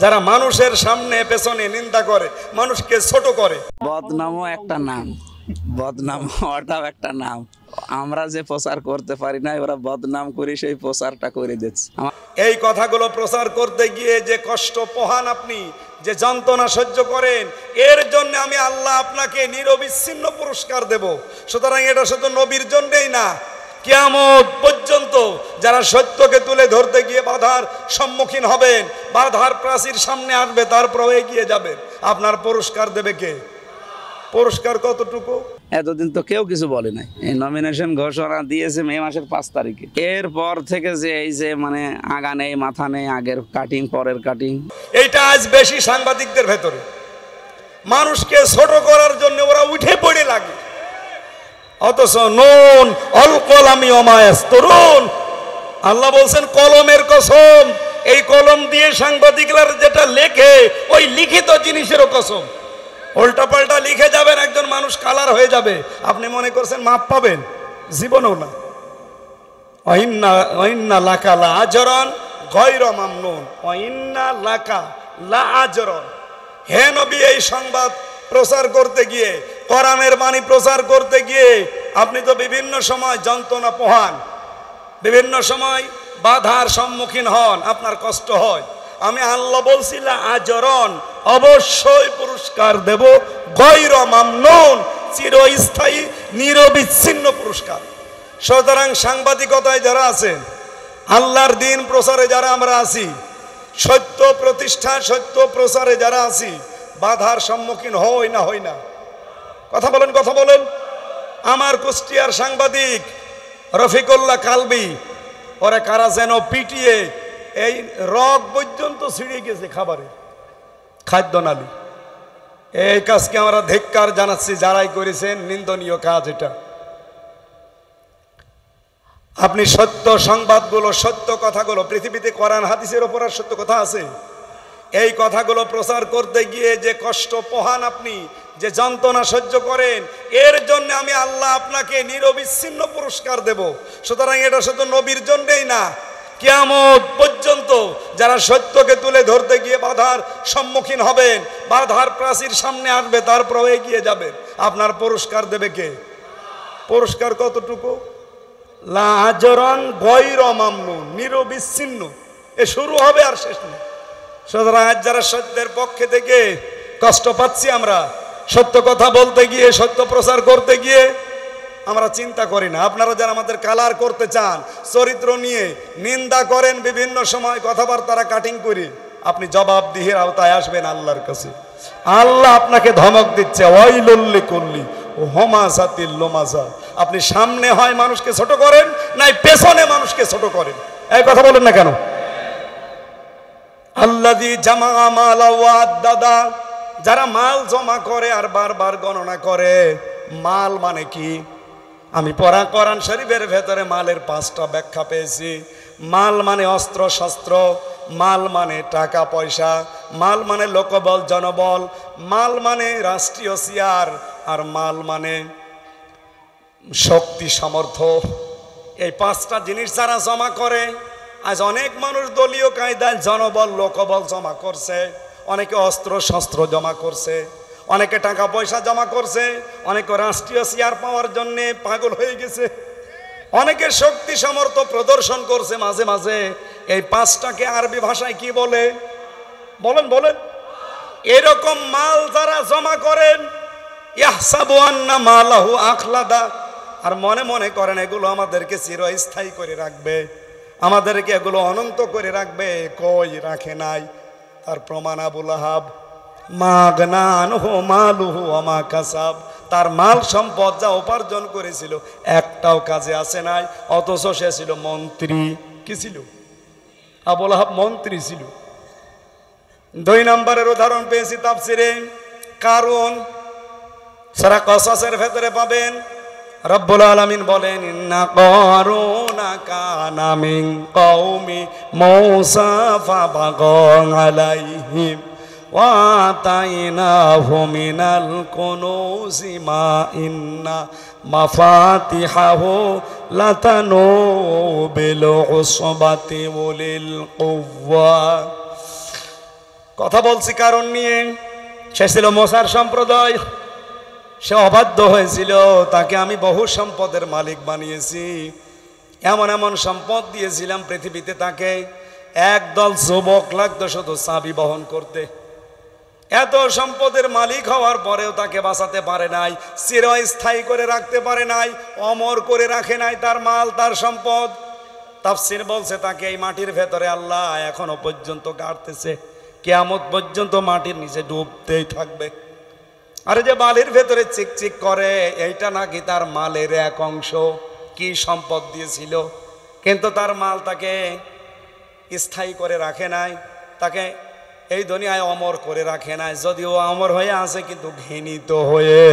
যারা মানুষের সামনে পেছনে নিন্দা করে, মানুষকে ছোট করে। বদনামও একটা নাম, বদনাম হওয়াটাও একটা নাম। আমরা যে প্রচার করতে পারি না, ওরা বদনাম করে সেই প্রচারটা করে দিচ্ছে। এই কথাগুলো প্রচার করতে গিয়ে যে কষ্ট পোহান আপনি, যে যন্ত্রণা সহ্য করেন, এর জন্য আমি আল্লাহ আপনাকে নিরবিচ্ছিন্ন পুরস্কার দেব। সুতরাং এটা শুধু নবীর জন্যই না, কিয়ামত পর্যন্ত যারা সত্যকে তুলে ধরতে গিয়ে বাধার সম্মুখীন হবেন, বাধার প্রাচীর সামনে আসবে, তারপরেও এগিয়ে যাবেন, আপনার পুরস্কার দেবে কে? পুরস্কার কতটুকু? এতদিন তো কেউ কিছু বলে নাই। এই নমিনেশন ঘোষণা দিয়েছে মে মাসের 5 তারিখে। এরপর থেকে যে এই যে মানে আগা নেই মাথা নেই, আগের কাটিং পরের কাটিং, এইটা আজ বেশি সাংবাদিকদের ভেতরে। মানুষকে ছোট করার জন্য ওরা উঠে পড়ে লাগে, অথচ নুন অল কলামি ওমায়াস তরুণ, আল্লাহ বলছেন কলমের কসম, এই কলম দিয়ে সাংবাদিকরা যেটা লেখে ওই লিখিত জিনিসেরও কসম। উল্টা পাল্টা লিখে যাবেন, একজন মানুষ কালার হয়ে যাবে, আপনি মনে করছেন মাপ পাবেন? জীবনেও না। ওয়াইন্না লাকা লা আজরান গায়রা মামনুন, ওয়াইন্না লাকা লা আজরান। হে নবী, এই সংবাদ প্রচার করতে গিয়ে, কোরআনের বাণী প্রচার করতে গিয়ে আপনি তো বিভিন্ন সময় যন্ত্রণা পোহান, বিভিন্ন সময় বাধার সম্মুখীন হন, আপনার কষ্ট হয়। আমি আল্লাহ বলছিলাম আজরন, অবশ্যই পুরস্কার দেব, গায়রা মামনুন, চিরস্থায়ী নিরবিচ্ছিন্ন পুরস্কার। সুতরাং সাংবাদিকতায় যারা আছেন, আল্লাহর দিন প্রচারে যারা আমরা আছি, সত্য প্রতিষ্ঠা সত্য প্রচারে যারা আছি, বাধার সম্মুখীন হই না হই না? কথা বলেন, কথা বলেন। আমার কুষ্টিয়ার সাংবাদিক রফিকুল্লাহ কালবি, ওরা কারা যেন পিটিয়ে এই রগ পর্যন্ত ছিঁড়ে গেছে খাবারের, খাদ্য নালী। এই কাজকে আমরা ধিক্কার জানাচ্ছি, যারাই করেছেন, নিন্দনীয় কাজ এটা। আপনি সত্য সংবাদগুলো, সত্য কথাগুলো, পৃথিবীতে কোরআন হাদিসের ওপর আর সত্য কথা আছে, এই কথাগুলো প্রচার করতে গিয়ে যে কষ্ট পোহান আপনি, যে যন্ত্রণা সহ্য করেন, এর জন্য আমি আল্লাহ আপনাকে নিরবিচ্ছিন্ন পুরস্কার দেব। সুতরাং এটা শুধু নবীর জন্যই না, কিয়ামত পর্যন্ত যারা সত্যকে তুলে ধরতে গিয়ে বাধার সম্মুখীন হবেন, বাধার প্রাচীর সামনে আসবে, তারপরেও এগিয়ে যাবেন, আপনার পুরস্কার দেবে কে? পুরস্কার কতটুকু? লা আজরান গায়রা মামনুন, নিরবিচ্ছিন্ন। এ শুরু হবে আর শেষ নেই। সুতরাং আজ যারা সত্যের পক্ষে থেকে কষ্ট পাচ্ছি, আমরা সত্য কথা বলতে গিয়ে, সত্য প্রচার করতে গিয়ে আমরা চিন্তা করি না। আপনারা যারা আমাদের কালার করতে চান, চরিত্র নিয়ে নিন্দা করেন, বিভিন্ন সময় কথাবার্তারা কাটিং করি, আপনি জবাবদিহির আওতায় আসবেন আল্লাহর কাছে। আল্লাহ আপনাকে ধমক দিচ্ছে, ওয়াইলুল লিকুল্লি হুমাযাতিল লুমাযা। আপনি সামনে হয় মানুষকে ছোট করেন, নাই পেছনে মানুষকে ছোট করেন। এই কথা বলেন না কেন? আল্লাযী জামা মালা ওয়া আদ্দাদা, যারা মাল জমা করে আর বারবার গণনা করে। মাল মানে কি? আমি পড়া কোরআন শরীফের ভেতরে মালের 5টা ব্যাখ্যা পেয়েছি। মাল মানে অস্ত্র শস্ত্র, মাল মানে টাকা পয়সা, মাল মানে লোকবল জনবল, মাল মানে রাষ্ট্রীয় চেয়ার, আর মাল মানে শক্তি সামর্থ্য। এই 5টা জিনিস যারা জমা করে, আজ অনেক মানুষ দলীয় কায়দায় জনবল লোকবল জমা করছে, অনেকে অস্ত্র শস্ত্র জমা করছে, অনেকে টাকা পয়সা জমা করছে, অনেকে রাষ্ট্রীয় চেয়ার পাওয়ার জন্যে পাগল হয়ে গেছে, অনেকে শক্তি সামর্থ্য প্রদর্শন করছে মাঝে মাঝে। এই 5টাকে আরবি ভাষায় কি বলে? বলেন বলেন। এরকম মাল যারা জমা করেন, ইয়াহসাবু আন্না মালাহু আখলাদা, আর মনে মনে করেন এগুলো আমাদেরকে চিরস্থায়ী করে রাখবে, আমাদেরকে এগুলো অনন্ত করে রাখবে। কই রাখে নাই। তার প্রমাণ আবু লাহাব, মাগনা আনহু মালুহু ওয়া মা কাসাব, তার মাল সম্পদ যা উপার্জন করেছিল একটাও কাজে আসে নাই, অথচ সে ছিল মন্ত্রী। কি ছিল? আবু লাহাব মন্ত্রী ছিল। 2 নম্বরের উদাহরণ পেয়েছি তাফসিরে, কারণ সূরা কসসের ভেতরে পাবেন, রব্বুল আলামিন বলেন, ইন্না কারুনা কানা মিন কওমি মূসা ফাবাগা আলাইহিম ওয়া আতাইনাহু মিনাল কুনুজি মা ইন্না মাফাতিহাহু লাতানু বিল উসবাতি উলিল কুওয়া। কথা বলছি কারণ নিয়ে। সে ছিল মোসার সম্প্রদায়, সে অবাধ্য হয়েছিল, তাকে আমি বহু সম্পদের মালিক বানিয়েছি, এমন এমন সম্পদ দিয়েছিলাম পৃথিবীতে, তাকে একদল যুবক লাগতো শুধু চাবি বহন করতে। এত সম্পদের মালিক হওয়ার পরেও তাকে বাঁচাতে পারে নাই, চিরস্থায়ী করে রাখতে পারে নাই, অমর করে রাখে নাই তার মাল তার সম্পদ। তাফসীর বলছে তাকে এই মাটির ভেতরে আল্লাহ এখনো পর্যন্ত গাড়তেছে, কিয়ামত পর্যন্ত মাটির নিচে ডুবতেই থাকবে। আরে যে বালির ভেতরে চিকচিক করে, এইটা নাকি তার মালের এক অংশ। কি সম্পদ দিয়েছিল, কিন্তু তার মাল তাকে স্থায়ী করে রাখে নাই, তাকে এই দুনিয়ায় অমর করে রাখে নাই। যদিও অমর হয়ে আছে কিন্তু ঘৃণিত হয়ে।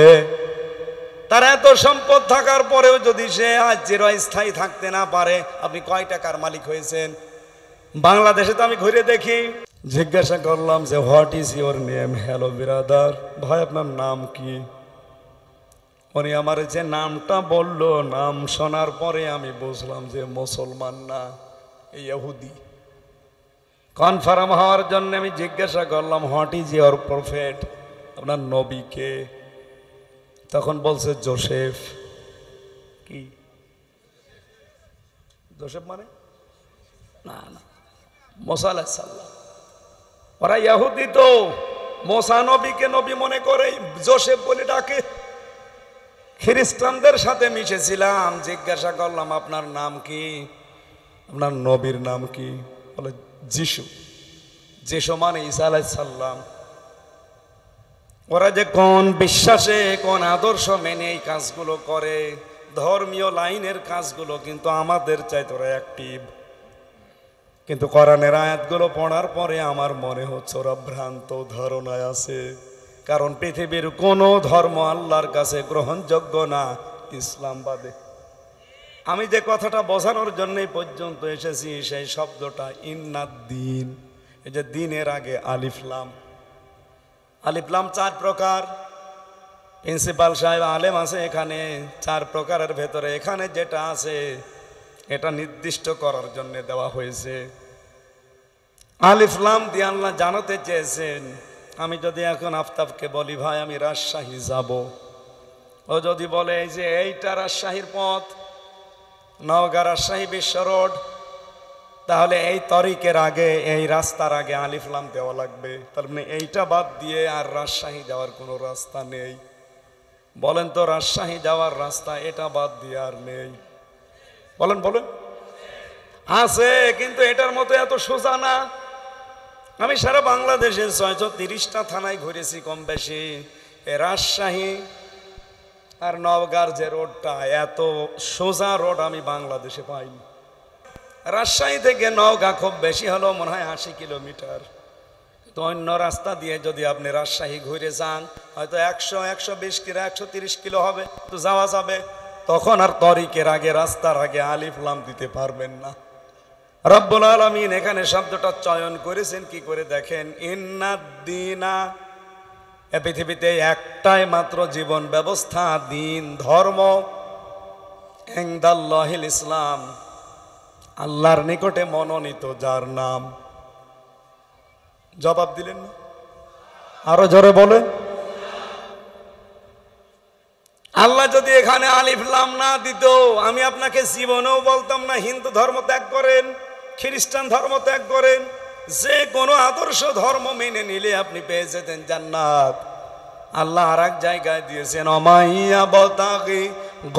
তার এত সম্পদ থাকার পরেও যদি সে আজ চিরস্থায়ী থাকতে না পারে, আপনি কয় টাকার মালিক হয়েছেন? বাংলাদেশে তো আমি ঘুরে দেখি, জিজ্ঞাসা করলাম যে what is your name? Hello brother, ভাই আপনার নাম কি? উনি আমার যে নামটা বললো, নাম শোনার পরে আমি বুঝলাম যে মুসলমান না, ইহুদি। কনফার্ম হওয়ার জন্য আমি জিজ্ঞাসা করলাম হোয়াট ইজ ইউর প্রফেট? আপনার নবীকে? তখন বলছে জোসেফ। কি জোসেফ মানে? না না, মুসা আলাইহিস সালাম। ওরা ইহুদি তো মুসা নবীকে নবী মনে করে, জোসেফ বলে ডাকে। খ্রিস্টানদের সাথে মিশেছিলাম, জিজ্ঞাসা করলাম আপনার নাম কি? আপনার নবীর নাম কি? বলে যিশু। যিশু মানে ঈসা আলাইহিস সালাম। ওরা যে কোন বিশ্বাসে কোন আদর্শ মেনে এই কাজগুলো করে, ধর্মীয় লাইনের কাজগুলো, কিন্তু আমাদের চাইতে ওরা অ্যাক্টিভ। কিন্তু কোরআনের আয়াতগুলো পড়ার পরে আমার মনে হচ্ছে ওরা ভ্রান্ত ধারণায় আছে। কারণ পৃথিবীর কোনো ধর্ম আল্লাহর কাছে গ্রহণযোগ্য না ইসলাম বাদে। আমি যে কথাটা বোঝানোর জন্যই পর্যন্ত এসেছি, সেই শব্দটা ইন্নাদ্দিন, এই যে দিনের আগে আলিফ লাম। আলিফ লাম 4 প্রকার। প্রিন্সিপাল সাহেব আলেম আছে এখানে, 4 প্রকারের ভেতরে এখানে যেটা আছে এটা নির্দিষ্ট করার জন্য দেওয়া হয়েছে। আলিফ লাম দিয়ে আল্লাহ জানাতে চেয়েছেন, আমি যদি এখন আফতাবকে বলি ভাই আমি রাজশাহী যাব, ও যদি বলে এই যে এইটা রাজশাহীর পথ, নওগাঁ রাজশাহী বিশ্ব রোড, তাহলে এই তরিকের আগে, এই রাস্তার আগে আলিফ লাম দেওয়া লাগবে। তার মানে এইটা বাদ দিয়ে আর রাজশাহী যাওয়ার কোনো রাস্তা নেই। বলেন তো রাজশাহী যাওয়ার রাস্তা এটা বাদ দিয়ে আর নেই? বলেন বলেন। আছে, কিন্তু এটার মতো এত সোজা না। আমি সারা বাংলাদেশের 630টা থানায় ঘুরেছি কম বেশি। রাজশাহী আর নওগাঁর যে রোডটা, এত সোজা রোড আমি বাংলাদেশে পাইনি। রাজশাহী থেকে নওগাঁ খুব বেশি হলেও মনে হয় 80 কিলোমিটার। তো অন্য রাস্তা দিয়ে যদি আপনি রাজশাহী ঘুরে যান, হয়তো 100, 120 কিলো, 130 কিলো হবে, তো যাওয়া যাবে। তখন আর তরিকের আগে, রাস্তার আগে আলিফ লাম দিতে পারবেন না। রব্বুল আলামিন এখানে শব্দটা চয়ন করেছেন কি করে দেখেন, ইন্নাদ্দিনা। এ পৃথিবীতে একটাই মাত্র জীবন ব্যবস্থা, দিন, ধর্ম, ইনদাল্লাহিল ইসলাম, আল্লাহর নিকটে মনোনীত যার নাম। জবাব দিলেন না? আরো জোরে বলে। আল্লাহ যদি এখানে আলিফ লাম না দিত, আমি আপনাকে জীবনেও বলতাম না হিন্দু ধর্ম ত্যাগ করেন, খ্রিস্টান ধর্ম ত্যাগ করেন। যে কোনো আদর্শ ধর্ম মেনে নিলে আপনি পেয়ে যেতেন জান্নাত। আল্লাহ আর এক জায়গায় দিয়েছেন, অমাইয়া বতাগি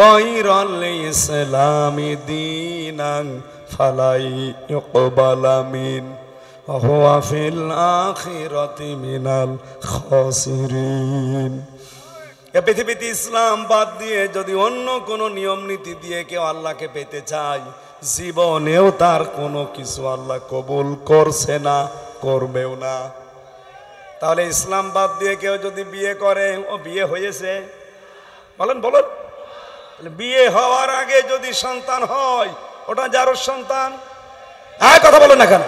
গায়রাল ইসলামি দীনান ফালাই ইউকবালা মিন হুয়া ফিল আখিরাতি মিনাল খাসিরিন। এ পৃথিবীতে ইসলাম বাদ দিয়ে যদি অন্য কোনো নিয়ম নীতি দিয়ে কেউ আল্লাহকে পেতে চায়, জীবনেও তার কোনো কিছু আল্লাহ কবুল করছে না, করবেও না। তাহলে ইসলাম বাদ দিয়ে কেউ যদি বিয়ে করে, ও বিয়ে হয়েছে? বলেন বলেন। বিয়ে হওয়ার আগে যদি সন্তান হয়, ওটা যার সন্তান। কথা বলেন না কেন?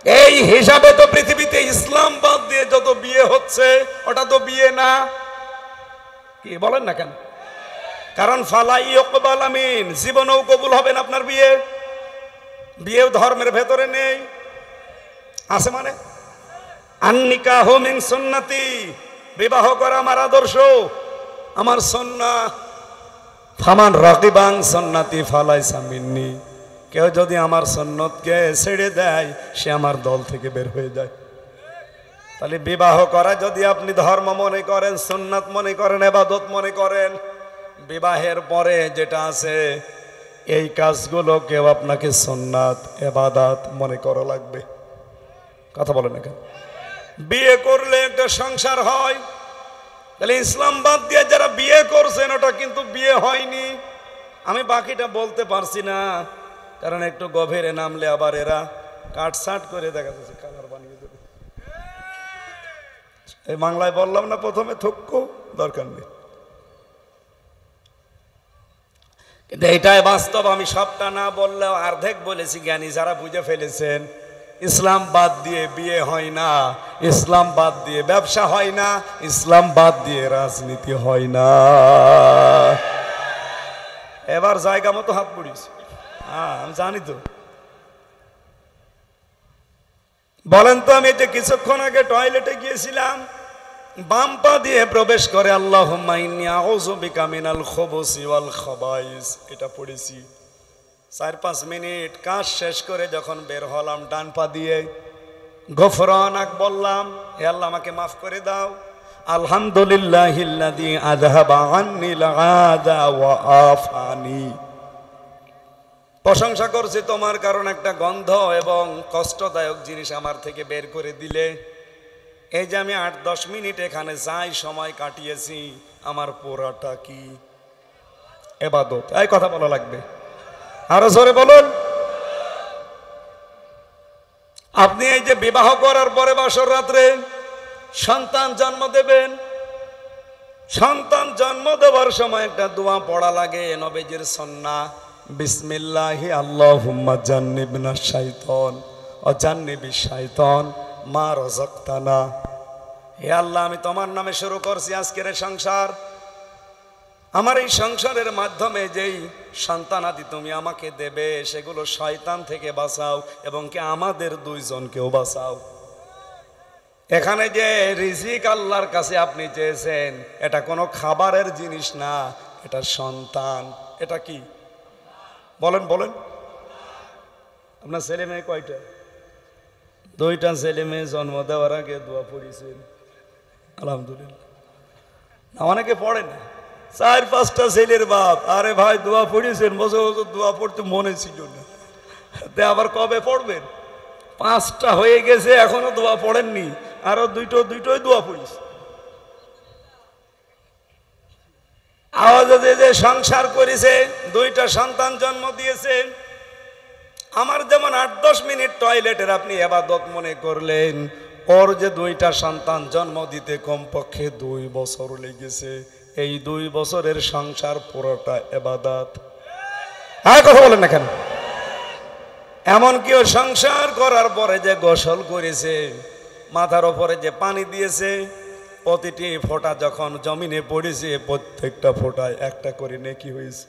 এই হিসাবে তো পৃথিবীতে ইসলাম বাদ দিয়ে যত বিয়ে হচ্ছে, ওটা তো বিয়ে না। কি বলেন না কেন? কারণ ফালাই ইউকবালা মিন, জীবনেও কবুল হবে না আপনার বিয়ে। বিয়েও ধর্মের ভেতরে নেই, আছে মানে আন্নিকাহু মিন সুন্নতি, বিবাহ করা আমার আদর্শ, আমার সুন্নাহ। ফামান রাগিবান সুন্নতি ফালাইসা মিন্নি, কেউ যদি আমার সুন্নতকে ছেড়ে দেয় সে আমার দল থেকে বের হয়ে যায়। তাহলে বিবাহ করা যদি আপনি ধর্ম মনে করেন, সুন্নাত মনে করেন, ইবাদত মনে করেন, বিবাহের পরে যেটা আছে এই কাজগুলোকেও আপনাকে সুন্নাত ইবাদত মনে করা লাগবে। কথা বলেন না কেন? বিয়ে করলে একটা সংসার হয়, তাহলে ইসলাম বাদ দিয়ে যারা বিয়ে করছেন ওটা কিন্তু বিয়ে হয়নি। আমি বাকিটা বলতে পারছি না, কারণ একটু গভীরে নামলে আবার এরা কাটসাট করে দেখা যাচ্ছে কালার বানিয়ে দেবে। এই বাংলায় বললাম না প্রথমে, থক্কো দরকার নেই, কিন্তু এটাই বাস্তব। আমি সবটা না বললেও অর্ধেক বলেছি, জ্ঞানী যারা বুঝে ফেলেছেন। ইসলাম বাদ দিয়ে বিয়ে হয় না, ইসলাম বাদ দিয়ে ব্যবসা হয় না, ইসলাম বাদ দিয়ে রাজনীতি হয় না। এবার জায়গা মতো হাত পড়িস। হ্যাঁ আমি জানি তো। বলেন তো, আমি যে কিছুক্ষণ আগে টয়লেটে গিয়েছিলাম, বাম পা দিয়ে প্রবেশ করে আল্লাহুম্মা ইন্নী আউযু বিকা মিনাল খুবুসি ওয়াল খাবাইস, এটা পড়েছি। 4-5 মিনিট কাজ শেষ করে যখন বের হলাম ডান পা দিয়ে গফরানাক বললাম, হে আল্লাহ আমাকে মাফ করে দাও। আলহামদুলিল্লাহিল্লাযী আযহাবা আন্নিল আযা ওয়া আফানি, প্রশংসা করছি তোমার, কারণ একটা গন্ধ এবং কষ্টদায়ক জিনিস আমার থেকে বের করে দিলে। এই যে আমি 8-10 মিনিট এখানে যাই সময় কাটিয়েছি, আমার পুরাটা কি ইবাদত। এই কথা বলা লাগবে, আরো জোরে বলুন। আপনি এই যে বিবাহ করার পরে বাসর রাত্রে সন্তান জন্ম দেবেন, সন্তান জন্ম দেওয়ার সময় একটা দোয়া পড়া লাগে, নবীজির সুন্নাহ, বিসমিল্লাহি আল্লাহুম্মা জান্নিবনা শাইতান ওয়া জান্নিবিশ শাইতান মা রাযাকতানা। হে আল্লাহ, আমি তোমার নামে শুরু করছি আজকের সংসার। আমার এই সংসারের মাধ্যমে যেই সন্তানাদি তুমি আমাকে দেবে সেগুলো শয়তান থেকে বাঁচাও, এবং কি আমাদের দুইজনকেও বাঁচাও। এখানে যে রিজিক আল্লাহর কাছে আপনি চেয়েছেন, এটা কোনো খাবারের জিনিস না, এটা সন্তান। এটা কি বলেন বলেন? আপনার ছেলে মেয়ে কয়টা? 2টা ছেলে মেয়ে জন্ম দেওয়ার আগে দোয়া পড়িয়েছেন? আলহামদুলিল্লাহ। না, অনেকে পড়ে না। 4-5টা ছেলের বাপ, আরে ভাই দোয়া পড়িয়েছেন, বছর বছর দোয়া পড়তে মনে ছিল না, আবার কবে পড়বেন? 5টা হয়ে গেছে এখনো দোয়া পড়েননি, আরো দুটোই দোয়া পড়িস। আওয়াজ যে সংসার করেছে, 2টা সন্তান জন্ম দিয়েছে। আমার যেমন 8-10 মিনিট টয়লেটের আপনি ইবাদত মনে করলেন, ওর যে 2টা সন্তান জন্ম দিতে কমপক্ষে 2 বছর লেগেছে। এই 2 বছরের সংসার পুরোটা ইবাদত। আর কথা বলেন না কেন? এমনকি ও সংসার করার পরে যে গোসল করেছে, মাথার ওপরে যে পানি দিয়েছে, প্রতিটি ফোঁটা যখন জমিনে পড়েছে, প্রত্যেকটা ফোঁটায় একটা করে নেকি হয়েছে।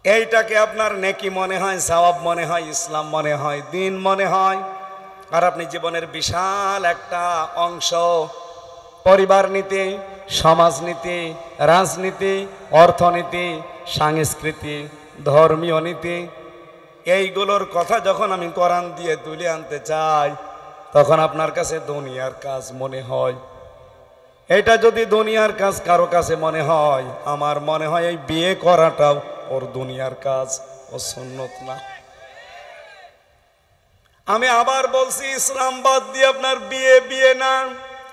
এইটাকে আপনার নেকি মনে হয়, সওয়াব মনে হয়, ইসলাম মনে হয়, দিন মনে হয়। আর আপনি জীবনের বিশাল একটা অংশ পরিবার নীতি, সমাজ নীতি, রাজনীতি, অর্থনীতি, সংস্কৃতি, ধর্মীয় নীতি, এইগুলোর কথা যখন আমি কোরআন দিয়ে তুলে আনতে চাই, তখন আপনার কাছে দুনিয়ার কাজ মনে হয়। এটা যদি দুনিয়ার কাজ কারো কাছে মনে হয়, আমার মনে হয় এই বিয়ে করাটাও ওর দুনিয়ার কাজ, ও সুন্নত না। আমি আবার বলছি, ইসলাম বাদ দিয়ে আপনার বিয়ে না,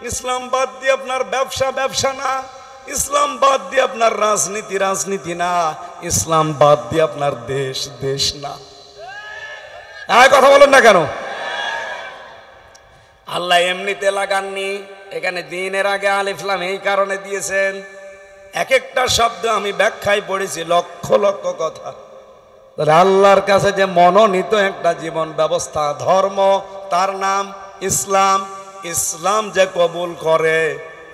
ইসলাম বাদ দিয়ে আপনার ব্যবসা না, ইসলাম বাদ দিয়ে আপনার রাজনীতি না, ইসলাম বাদ দিয়ে আপনার দেশ না। কথা বলেন না কেন? আল্লাহ এমনিতে লাগাননি, এখানে দিনের আগে আলিফ লাম এই কারণে দিয়েছেন। এক একটা শব্দ আমি ব্যাখ্যায় পড়েছি, লক্ষ লক্ষ কথা। আল্লাহর কাছে যে মনোনীত একটা জীবন ব্যবস্থা, ধর্ম, তার নাম ইসলাম। ইসলাম যে কবুল করে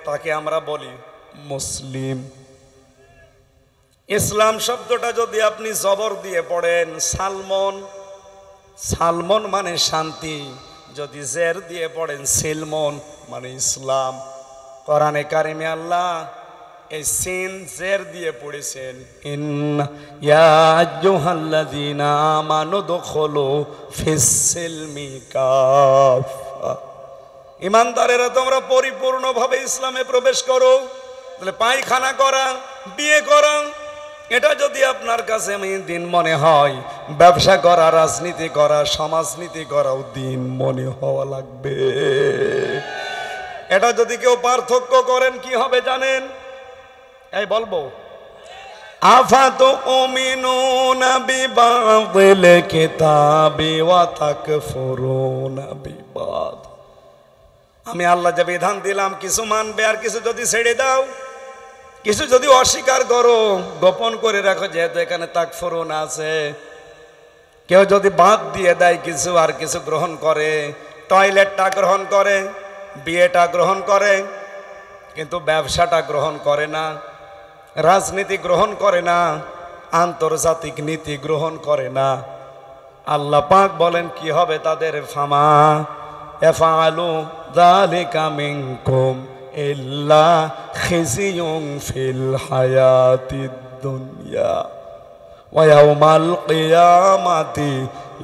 তাকে আমরা বলি মুসলিম। ইসলাম শব্দটা যদি আপনি জবর দিয়ে পড়েন, সালমন, সালমন মানে শান্তি, যদি জের দিয়ে পড়েন সিলমন মানে ইসলাম। কোরআনে কারিমে আল্লাহ এই সিন জের দিয়ে পড়েছেন ইন্না ইয়া আইয়ুহাল্লাযীনা আমানু দুখুলু ফিস-সিলমি কাফা। ইমানদারেরা তোমরা পরিপূর্ণভাবে ইসলামে প্রবেশ করো। তাহলে পায়খানা করা, বিয়ে করা, এটা যদি আপনার কাছে দিন মনে হয়, ব্যবসা করা, রাজনীতি করা, সমাজনীতি করাও দিন মনে হওয়া লাগবে। এটা যদি কেউ পার্থক্য করেন কি হবে জানেন? এই বলবো, আফাতুমিনুনা বিবাদিল কিতাবি ওয়া তাকফুরুনা বিবাদ। আমি আল্লাহ যে বিধান দিলাম কিছু মানবে আর কিছু যদি ছেড়ে দাও, কিছু যদি অস্বীকার করো, গোপন করে রাখো, যেহেতু এখানে তাকফুরুন আছে। কেউ যদি বাদ দিয়ে দেয় কিছু আর কিছু গ্রহণ করে, টয়লেটটা গ্রহণ করে, বিয়েটা গ্রহণ করে, কিন্তু ব্যবসাটা গ্রহণ করে না, রাজনীতি গ্রহণ করে না, আন্তর্জাতিক নীতি গ্রহণ করে না, আল্লাহ পাক বলেন কি হবে তাদের? ফামা ইয়াফআলু যালিকা মিনকুম ইল্লা খিজিয়ুন ফিল হায়াতিদ দুনিয়া ওয়া ইয়াউমাল কিয়ামাতি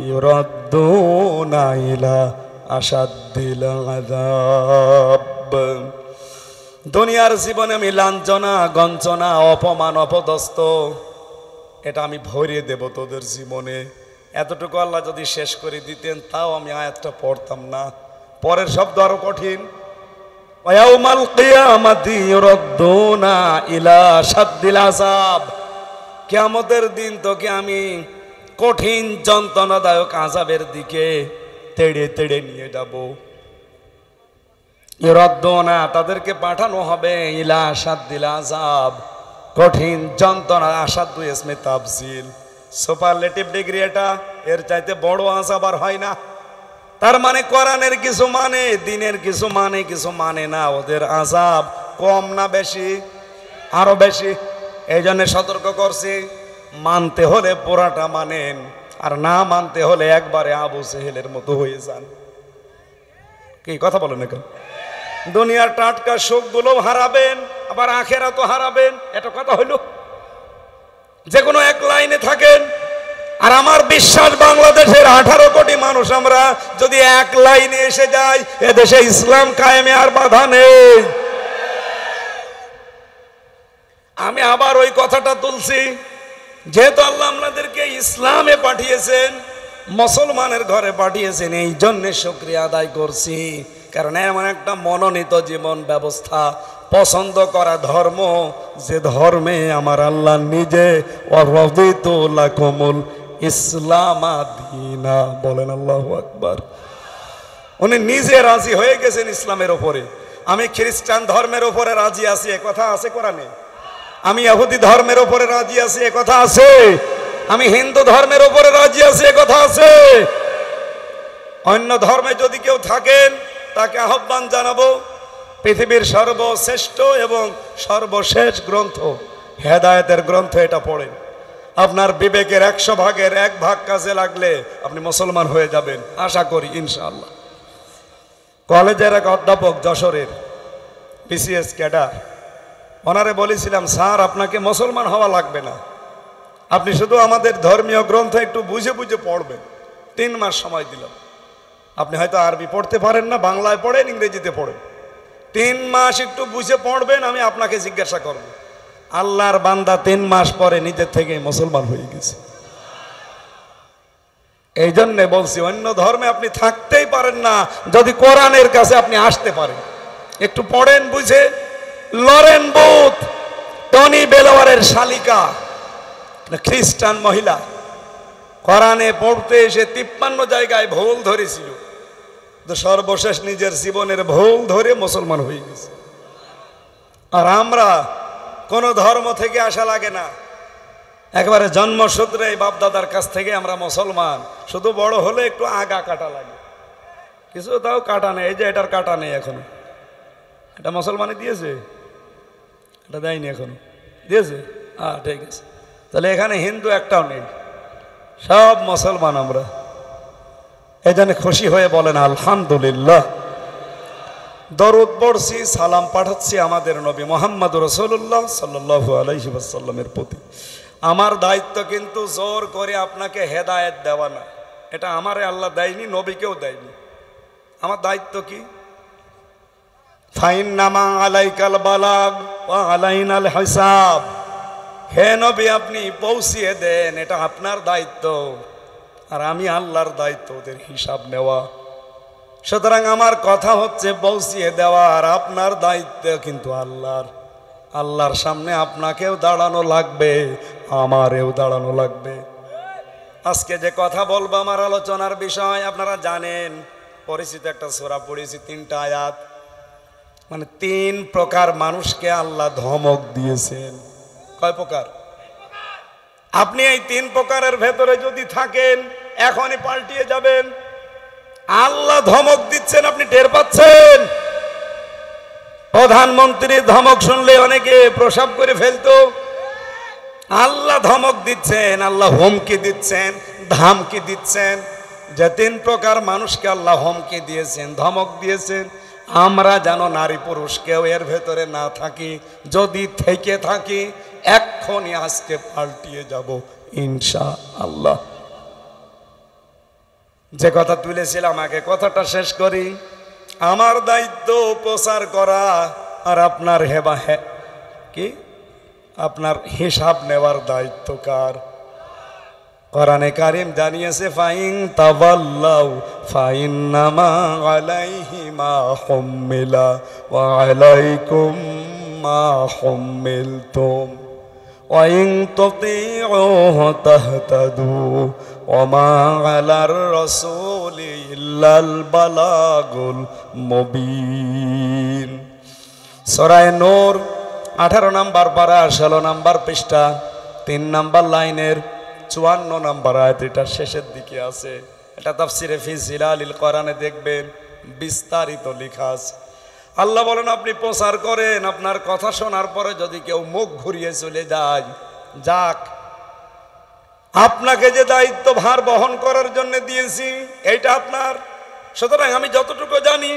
ইউরাদ্দুনা ইলা আশাদ্দিল আযাব। দুনিয়ার জীবনে আমি লাঞ্ছনা, গঞ্চনা, অপমান, অপদস্থ এটা আমি ভরিয়ে দেব তোদের জীবনে। এতটুকু আল্লাহ যদি শেষ করে দিতেন তাও আমি আয়াতটা পড়তাম না। পরের শব্দ আরো কঠিন, ওয়ায়াউমাল কিয়ামাতি ইউরাদ্দুনা ইলা আশাদ্দিল আযাব। কিয়ামতের দিন তোকে আমি কঠিন যন্ত্রণাদায়ক আযাবের দিকে তেড়ে তেড়ে নিয়ে যাব। ইউরাদ্দুনা তাদেরকে পাঠানো হবে ইলা আশাদ্দিল আযাব, কঠিন যন্ত্রণা। আসাদু ইসমে তাফজিল, সুপারলেটিভ ডিগ্রি এটা, এর চাইতে বড় আযাব আর হয় না। তার মানে কোরআনের কিছু মানে, দিনের কিছু মানে, কিছু মানে না। ওদের আযাব কম না বেশি? আরো বেশি। এই জন্য সতর্ক করছি, মানতে হলে পুরাটা মানেন, আর না মানতে হলে একবারে আবু সেহেলের মতো হয়ে যান। কি কথা বলেন এখন? দুনিয়ার টাটকা সুখগুলো হারাবেন, আবার আখেরাতও হারাবেন, এটা কথা হইল? যে কোনো এক লাইনে থাকেন। আর আমার বিশ্বাস বাংলাদেশের 18 কোটি মানুষ আমরা যদি এক লাইনে এসে যাই, এদেশে ইসলাম কায়েমে আর বাধা নেই। আমি আবার ওই কথাটা তুলছি, যেহেতু আল্লাহ আপনাদেরকে ইসলামে পাঠিয়েছেন, মুসলমানের ঘরে পাঠিয়েছেন, এই জন্য শুকরিয়া আদায় করছি। কারণ এমন একটা মনোনীত জীবন ব্যবস্থা, পছন্দ করা ধর্ম, যে ধর্মে আমার আল্লাহ নিজে ওয়ারাদিতু লাকুমুল ইসলাম দীনা, বলেন আল্লাহু আকবার। উনি নিজে রাজি হয়ে গেছেন ইসলামের ওপরে। আমি খ্রিস্টান ধর্মের ওপরে রাজি আছি, এ কথা আছে কোরআনে। আমি ইহুদি ধর্মের ওপরে রাজি আছি, এ কথা আছে। আমি হিন্দু ধর্মের ওপরে রাজি আছি, এ কথা আছে। অন্য ধর্মে যদি কেউ থাকেন তাকে আহ্বান জানাবো, পৃথিবীর সর্বশ্রেষ্ঠ এবং সর্বশেষ গ্রন্থ হেদায়েতের গ্রন্থ, এটা পড়েন। আপনার বিবেকের 100 ভাগের 1 ভাগ কাজে লাগলে আপনি মুসলমান হয়ে যাবেন, আশা করি ইনশাআল্লাহ। কলেজের এক অধ্যাপক, যশোরের বিসিএস ক্যাডার, ওনারে বলেছিলাম, স্যার আপনাকে মুসলমান হওয়া লাগবে না, আপনি শুধু আমাদের ধর্মীয় গ্রন্থ একটু বুঝে বুঝে পড়বেন। 3 মাস সময় দিলাম। আপনি হয়তো আরবি পড়তে পারেন না, বাংলায় পড়েন, ইংরেজিতে পড়েন। 3 মাস একটু বুঝে পড়বেন, আমি আপনাকে জিজ্ঞাসা করব। আল্লাহর বান্দা 3 মাস পরে নিজের থেকে মুসলমান হয়ে গেছে। এই জন্যে বলছি, অন্য ধর্মে আপনি থাকতেই পারেন না যদি কোরআনের কাছে আপনি আসতে পারেন। একটু পড়েন বুঝে। লরেন বুথ, টনি বেলোয়ারের শালিকা, খ্রিস্টান মহিলা, কোরআনে পড়তে এসে 53 জায়গায় ভুল ধরেছিল, তো সর্বশেষ নিজের জীবনের ভুল ধরে মুসলমান হয়ে গেছে। আর আমরা কোন ধর্ম থেকে আসা লাগে না, একবারে জন্মসূত্রে বাপদাদার কাছ থেকে আমরা মুসলমান। শুধু বড় হলে একটু আগা কাটা লাগে, কিছু তাও কাটা নেই। এই যে এটার কাটা নেই এখনো, এটা মুসলমানে দিয়েছে, এটা দেয়নি এখনো, দিয়েছে? হ্যাঁ ঠিক আছে। তাহলে এখানে হিন্দু একটাও নেই, সব মুসলমান আমরা। এই জন্য খুশি হয়ে বলেন আলহামদুলিল্লাহ। দরুদ পড়ছি, সালাম পাঠাচ্ছি আমাদের নবী মুহাম্মদ রাসূলুল্লাহ সাল্লাল্লাহু আলাইহি ওয়াসাল্লামের প্রতি। আমার দায়িত্ব কিন্তু জোর করে আপনাকে হেদায়েত দেওয়া না, এটা আমারে আল্লাহ দেয়নি, নবীকেও দেয়নি। আমার দায়িত্ব কি? ফাইন্নামা আলাইকাল বালাগ ওয়া আলাইনাল হিসাব। হে নবী আপনি পৌঁছিয়ে দেন, এটা আপনার দায়িত্ব, আর আমি আল্লাহর দায়িত্ব ওদের হিসাব নেওয়া। সুতরাং আমার কথা হচ্ছে পৌঁছিয়ে দেওয়া, আর আপনার দায়িত্ব কিন্তু আল্লাহর সামনে আপনাকেও দাঁড়ানো লাগবে, আমারেও দাঁড়ানো লাগবে। আজকে যে কথা বলবো আমার আলোচনার বিষয় আপনারা জানেন, পরিচিত একটা সূরা পড়েছি, 3টা আয়াত, মানে 3 প্রকার মানুষকে আল্লাহ ধমক দিয়েছেন। কয় প্রকার? আপনি এই 3 প্রকারের ভেতরে যদি থাকেন এখনই পাল্টিয়ে যাবেন। আল্লাহ ধমক দিচ্ছেন, আপনি টের পাচ্ছেন? প্রধানমন্ত্রীর ধমক শুনলে অনেকে প্রসাব করে ফেলতো। আল্লাহ ধমক দিচ্ছেন, আল্লাহ হুমকি দিচ্ছেন, ধামকি দিচ্ছেন। যে 3 প্রকার মানুষকে আল্লাহ হুমকি দিয়েছেন, ধমক দিয়েছেন, আমরা যেন নারী পুরুষ কেউ এর ভেতরে না থাকি। যদি থেকে থাকি এক্ষুনি আজকে পাল্টিয়ে যাব ইনশাআল্লাহ। যে কথা তুলেছিলাম আগে, কথাটা শেষ করি। আমার দায়িত্ব প্রচার করা, আর আপনার আপনার হিসাব নেওয়ার দায়িত্ব কার? কোরআনে কারীম জানিয়েছে, ফাইন তাওয়াল্লাউ ফাইন্নামা আলাইহি মা হুম্মিলা ওয়া আলাইকুম মা হুম্মিলতুম ওয়া ইন তুতিউহু তাহতাদু ওয়া মা আলার রাসূলি ইল্লাল বালাগুল মুবিন। সূরা নূর 18 নম্বর পারা 16 নম্বর পৃষ্ঠা 3 নম্বর লাইনের 54 নম্বর আয়াত, এটা শেষের দিকে আছে। এটা তাফসিরে ফি জিলালিল কোরআনে দেখবেন বিস্তারিত লেখা আছে। আল্লাহ বলেন আপনি প্রচার করেন, আপনার কথা শোনার পরে যদি কেউ মুখ ঘুরিয়ে চলে যায়, যাক, আপনাকে যে দায়িত্ব ভার বহন করার জন্য দিয়েছি এইটা আপনার। সুতরাং আমি যতটুকু জানি,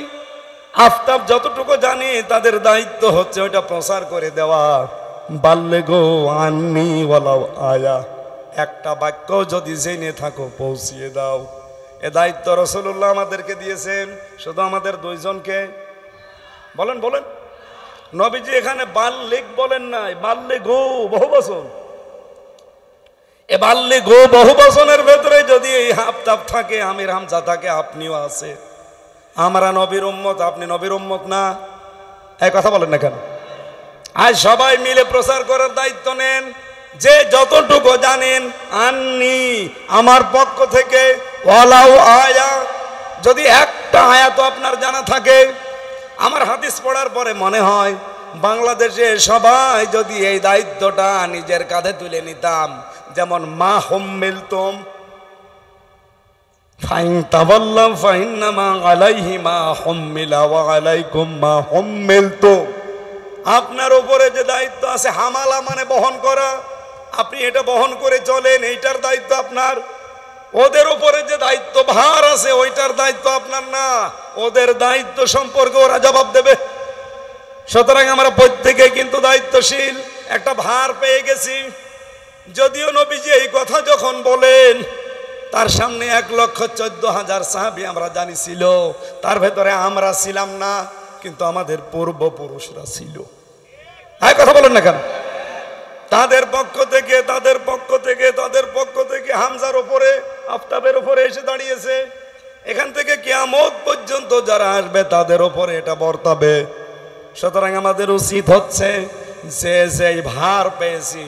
আফতাব যতটুকু জানি, তাদের দায়িত্ব হচ্ছে ওইটা প্রচার করে দেওয়া। বাল্লিগু আন্নি ওয়ালাউ আয়া, একটা বাক্য যদি জেনে থাকো পৌঁছিয়ে দাও। এ দায়িত্ব রাসূলুল্লাহ আমাদেরকে দিয়েছেন। শুধু আমাদের 2 জনকে? বলেন বলেন। নবীজি এখানে বাল্লিগ বলেন নাই, বাল্লিগু বহুবচন। এ বাল্লিগু বহুবচনের ভেতরে যদি এই আফতাব থাকে, আমির হামজা থাকে, আপনিও আছে। আমরা নবীর উম্মত, আপনি নবীর উম্মত না? এই কথা বলেন না কেন? আজ সবাই মিলে প্রচার করার দায়িত্ব নেন। যে যতটুকু জানেন, আন্নি আমার পক্ষ থেকে, ওয়ালাউ আয়া, যদি একটা আয়াত আপনার জানা থাকে। আমার হাদিস পড়ার পরে মনে হয় বাংলাদেশে সবাই যদি এই দায়িত্বটা নিজের কাঁধে তুলে নিতাম, যেমন মা হুম্মিলতুম ফাইন তাওয়াল্লাউ ফাইন্নামা আলাইহি মা হুম্মিলা ওয়া আলাইকুম মা হুম্মিলতুম। আপনার উপরে যে দায়িত্ব আছে, হামালা মানে বহন করা, আপনি এটা বহন করে চলেন, এইটার দায়িত্ব আপনার। ওদের উপরে যে দায়িত্ব ভার আছে, ওইটার দায়িত্ব আপনার না, ওদের দায়িত্ব সম্পর্কে ওরা জবাব দেবে। সুতরাং আমরা প্রত্যেকে কিন্তু দায়িত্বশীল, একটা ভার পেয়ে গেছি। যদিও নবীজি এই কথা যখন বলেন, তার সামনে 1,14,000 সাহাবী আমরা জানি ছিল, তার ভেতরে আমরা ছিলাম না, কিন্তু আমাদের পূর্বপুরুষরা ছিল। এই কথা বলেন না কেন? তাদের পক্ষ থেকে হামজার উপরে, আফতাবের উপরে এসে দাঁড়িয়েছে। এখান থেকে কিয়ামত পর্যন্ত যারা আসবে তাদের উপরে এটা বর্তাবে। সুতরাং আমাদের উচিত হচ্ছে যে এই ভার পেয়েছি,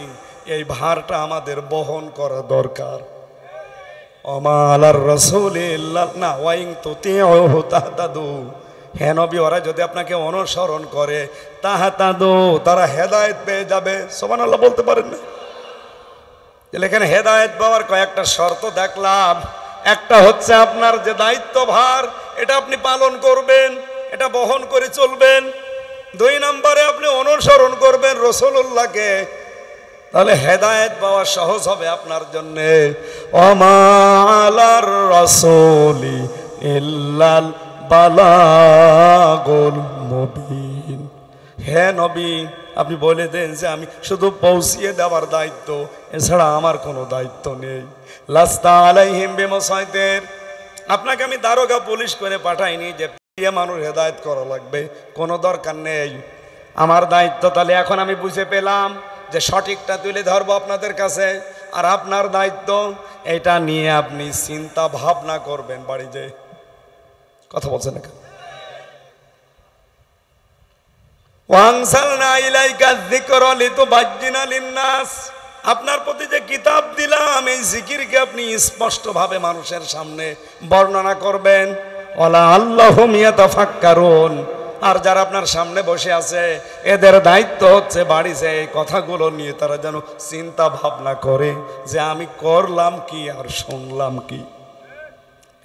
এই ভারটা আমাদের বহন করা দরকার। ওমা আলার রাসূলি ইল্লা না ওয়া ইন তুতিউহু তাহতাদু। হে নবী, ওরা যদি আপনাকে অনুসরণ করে, তাহতাদু, তারা হেদায়েত পেয়ে যাবে। সুবহানাল্লাহ বলতে পারেন না? এখানে হেদায়েত পাওয়ার কয়েকটা শর্ত দেখলাম। একটা হচ্ছে আপনার যে দায়িত্ব ভার, এটা আপনি পালন করবেন, এটা বহন করে চলবেন। 2 নম্বরে আপনি অনুসরণ করবেন রাসূলুল্লাহকে। তাহলে হেদায়েত পাওয়া সহজ হবে আপনার জন্য। ওমা আলার রাসূলি ইল্লাল বালাগুল মুবিন। হে নবী, আপনি বলে দেন যে আমি শুধু পৌঁছিয়ে দেওয়ার দায়িত্ব, এছাড়া আমার কোনো দায়িত্ব নেই। লাস্তা আলাইহিম বিমুসাইতির, আপনাকে আমি দারোগা পুলিশ করে পাঠাইনি যে মানুষ হেদায়েত করা লাগবে, কোনো দরকার নেই। আমার দায়িত্ব তাহলে এখন আমি বুঝে পেলাম যে সঠিকটা তুলে ধরবো আপনাদের কাছে, আর আপনার দায়িত্ব এটা নিয়ে আপনি চিন্তা ভাবনা করবেন বাড়ি যে। কথা বলছেন না? ওয়ানসালনা ইলাইকা যিকরা লিতুবাজ্জিনা লিন-নাস, আপনার প্রতি যে কিতাব দিলাম এই জিকিরকে আপনি স্পষ্টভাবে মানুষের সামনে বর্ণনা করবেন। ওয়ালা আল্লাহুম ইয়াতাফাক্কারুন, আর যারা আপনার সামনে বসে আছে এদের দায়িত্ব হচ্ছে বাড়িতে এই কথাগুলো নিয়ে তারা যেন চিন্তা ভাবনা করে যে আমি করলাম কি আর শুনলাম কি।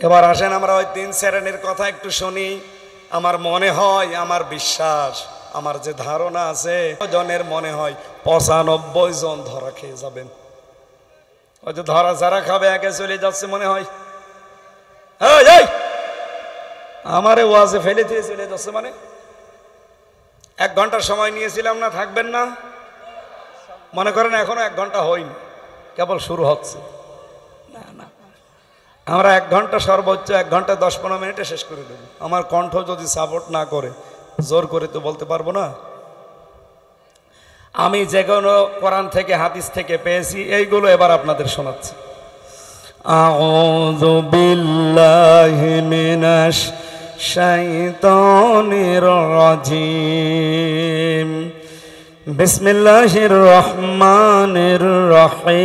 এবার আসেন আমরা ওই 3 শ্রেণীর কথা একটু শুনি। আমার মনে হয়, আমার বিশ্বাস, আমার যে ধারণা আছে, জনের মনে হয় 95 জন ধরা খেয়ে যাবেন। হয়তো ধরা যারা খাবে আগে চলে যাচ্ছে মনে হয়। আমারে ওয়াজে ফেলে দিয়ে চলে যাচ্ছে, মানে 1 ঘন্টার সময় নিয়েছিলাম না, থাকবেন না? মনে করেন এখনো 1 ঘন্টা হয়নি, কেবল শুরু হচ্ছে। না না, আমরা 1 ঘন্টা সর্বোচ্চ 1 ঘন্টা 10-15 মিনিটে শেষ করে দেব। আমার কণ্ঠ যদি সাপোর্ট না করে, জোর করে তো বলতে পারবো না। আমি যেগুলো কোরআন থেকে হাদিস থেকে পেয়েছি এইগুলো এবার আপনাদের শোনাচ্ছি। আউযু বিল্লাহি মিনাশ শাইতানির রাজিম। বিসমিল্লাহির রহমানির রহিম।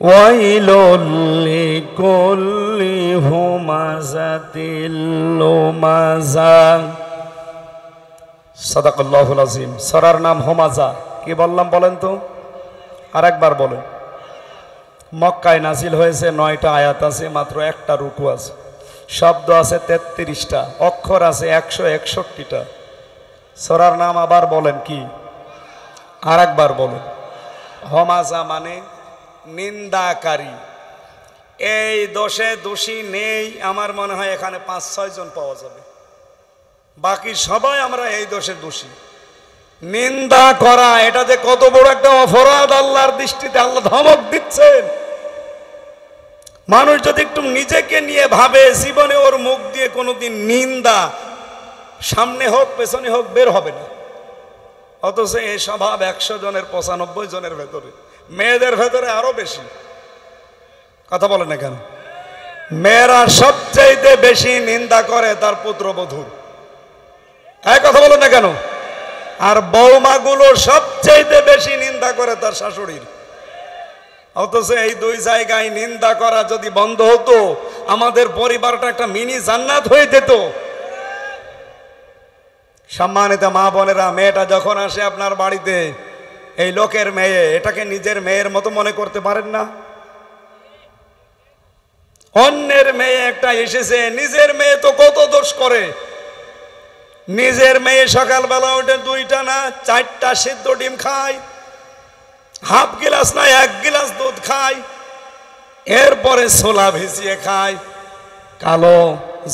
ওয়াইলুল লিকুল্লি হুমাযাতিল লুমাযা। সাদাকাল্লাহুল আযীম। সূরার নাম হুমাযা। কি বললাম বলেন তো? আরেকবার বলেন। মক্কায় নাজিল হয়েছে, 9টা আয়াত আছে, মাত্র 1টা রুকু আছে, শব্দ আছে 33টা, অক্ষর আছে 161টা। সূরার নাম আবার বলেন কি? আরেকবার বলেন। হুমাযা মানে নিন্দাকারী। এই দোষে দোষী নেই আমার মনে হয় এখানে 5-6 জন পাওয়া যাবে, বাকি সবাই আমরা এই দোষে দোষী। নিন্দা করা এটা যে কত বড় একটা অপরাধ আল্লাহর দৃষ্টিতে, আল্লাহ ধমক দিচ্ছেন। মানুষ যদি একটু নিজেকে নিয়ে ভাবে, জীবনে ওর মুখ দিয়ে কোনোদিন নিন্দা সামনে হোক পেছনে হোক বের হবে না। অথচ এই স্বভাব 100 জনের 95 জনের ভেতরে, মেয়েদের ভেতরে আরো বেশি। কথা বলে না কেন? মেয়েরা সবচেয়ে বেশি নিন্দা করে তার পুত্রবধূর। এই কথা বলে না কেন? আর বৌমাগুলো সবচেয়ে বেশি নিন্দা করে তার শাশুড়ির। অথচ এই 2 জায়গায় নিন্দা করা যদি বন্ধ হতো, আমাদের পরিবারটা একটা মিনি জান্নাত হয়ে যেত। সম্মানিত মা বোনেরা, মেয়েটা যখন আসে আপনার বাড়িতে, এই লোকের মেয়ে, এটাকে নিজের মেয়ের মতো মনে করতে পারেন না? অন্যের মেয়ে একটা এসেছে, নিজের মেয়ে তো কত দোষ করে। নিজের মেয়ে সকালবেলা উঠে 2টা না 4টা সিদ্ধ ডিম খায়, হাফ গিলাস না 1 গিলাস দুধ খায়, এরপরে ছোলা ভিজিয়ে খায়, কালো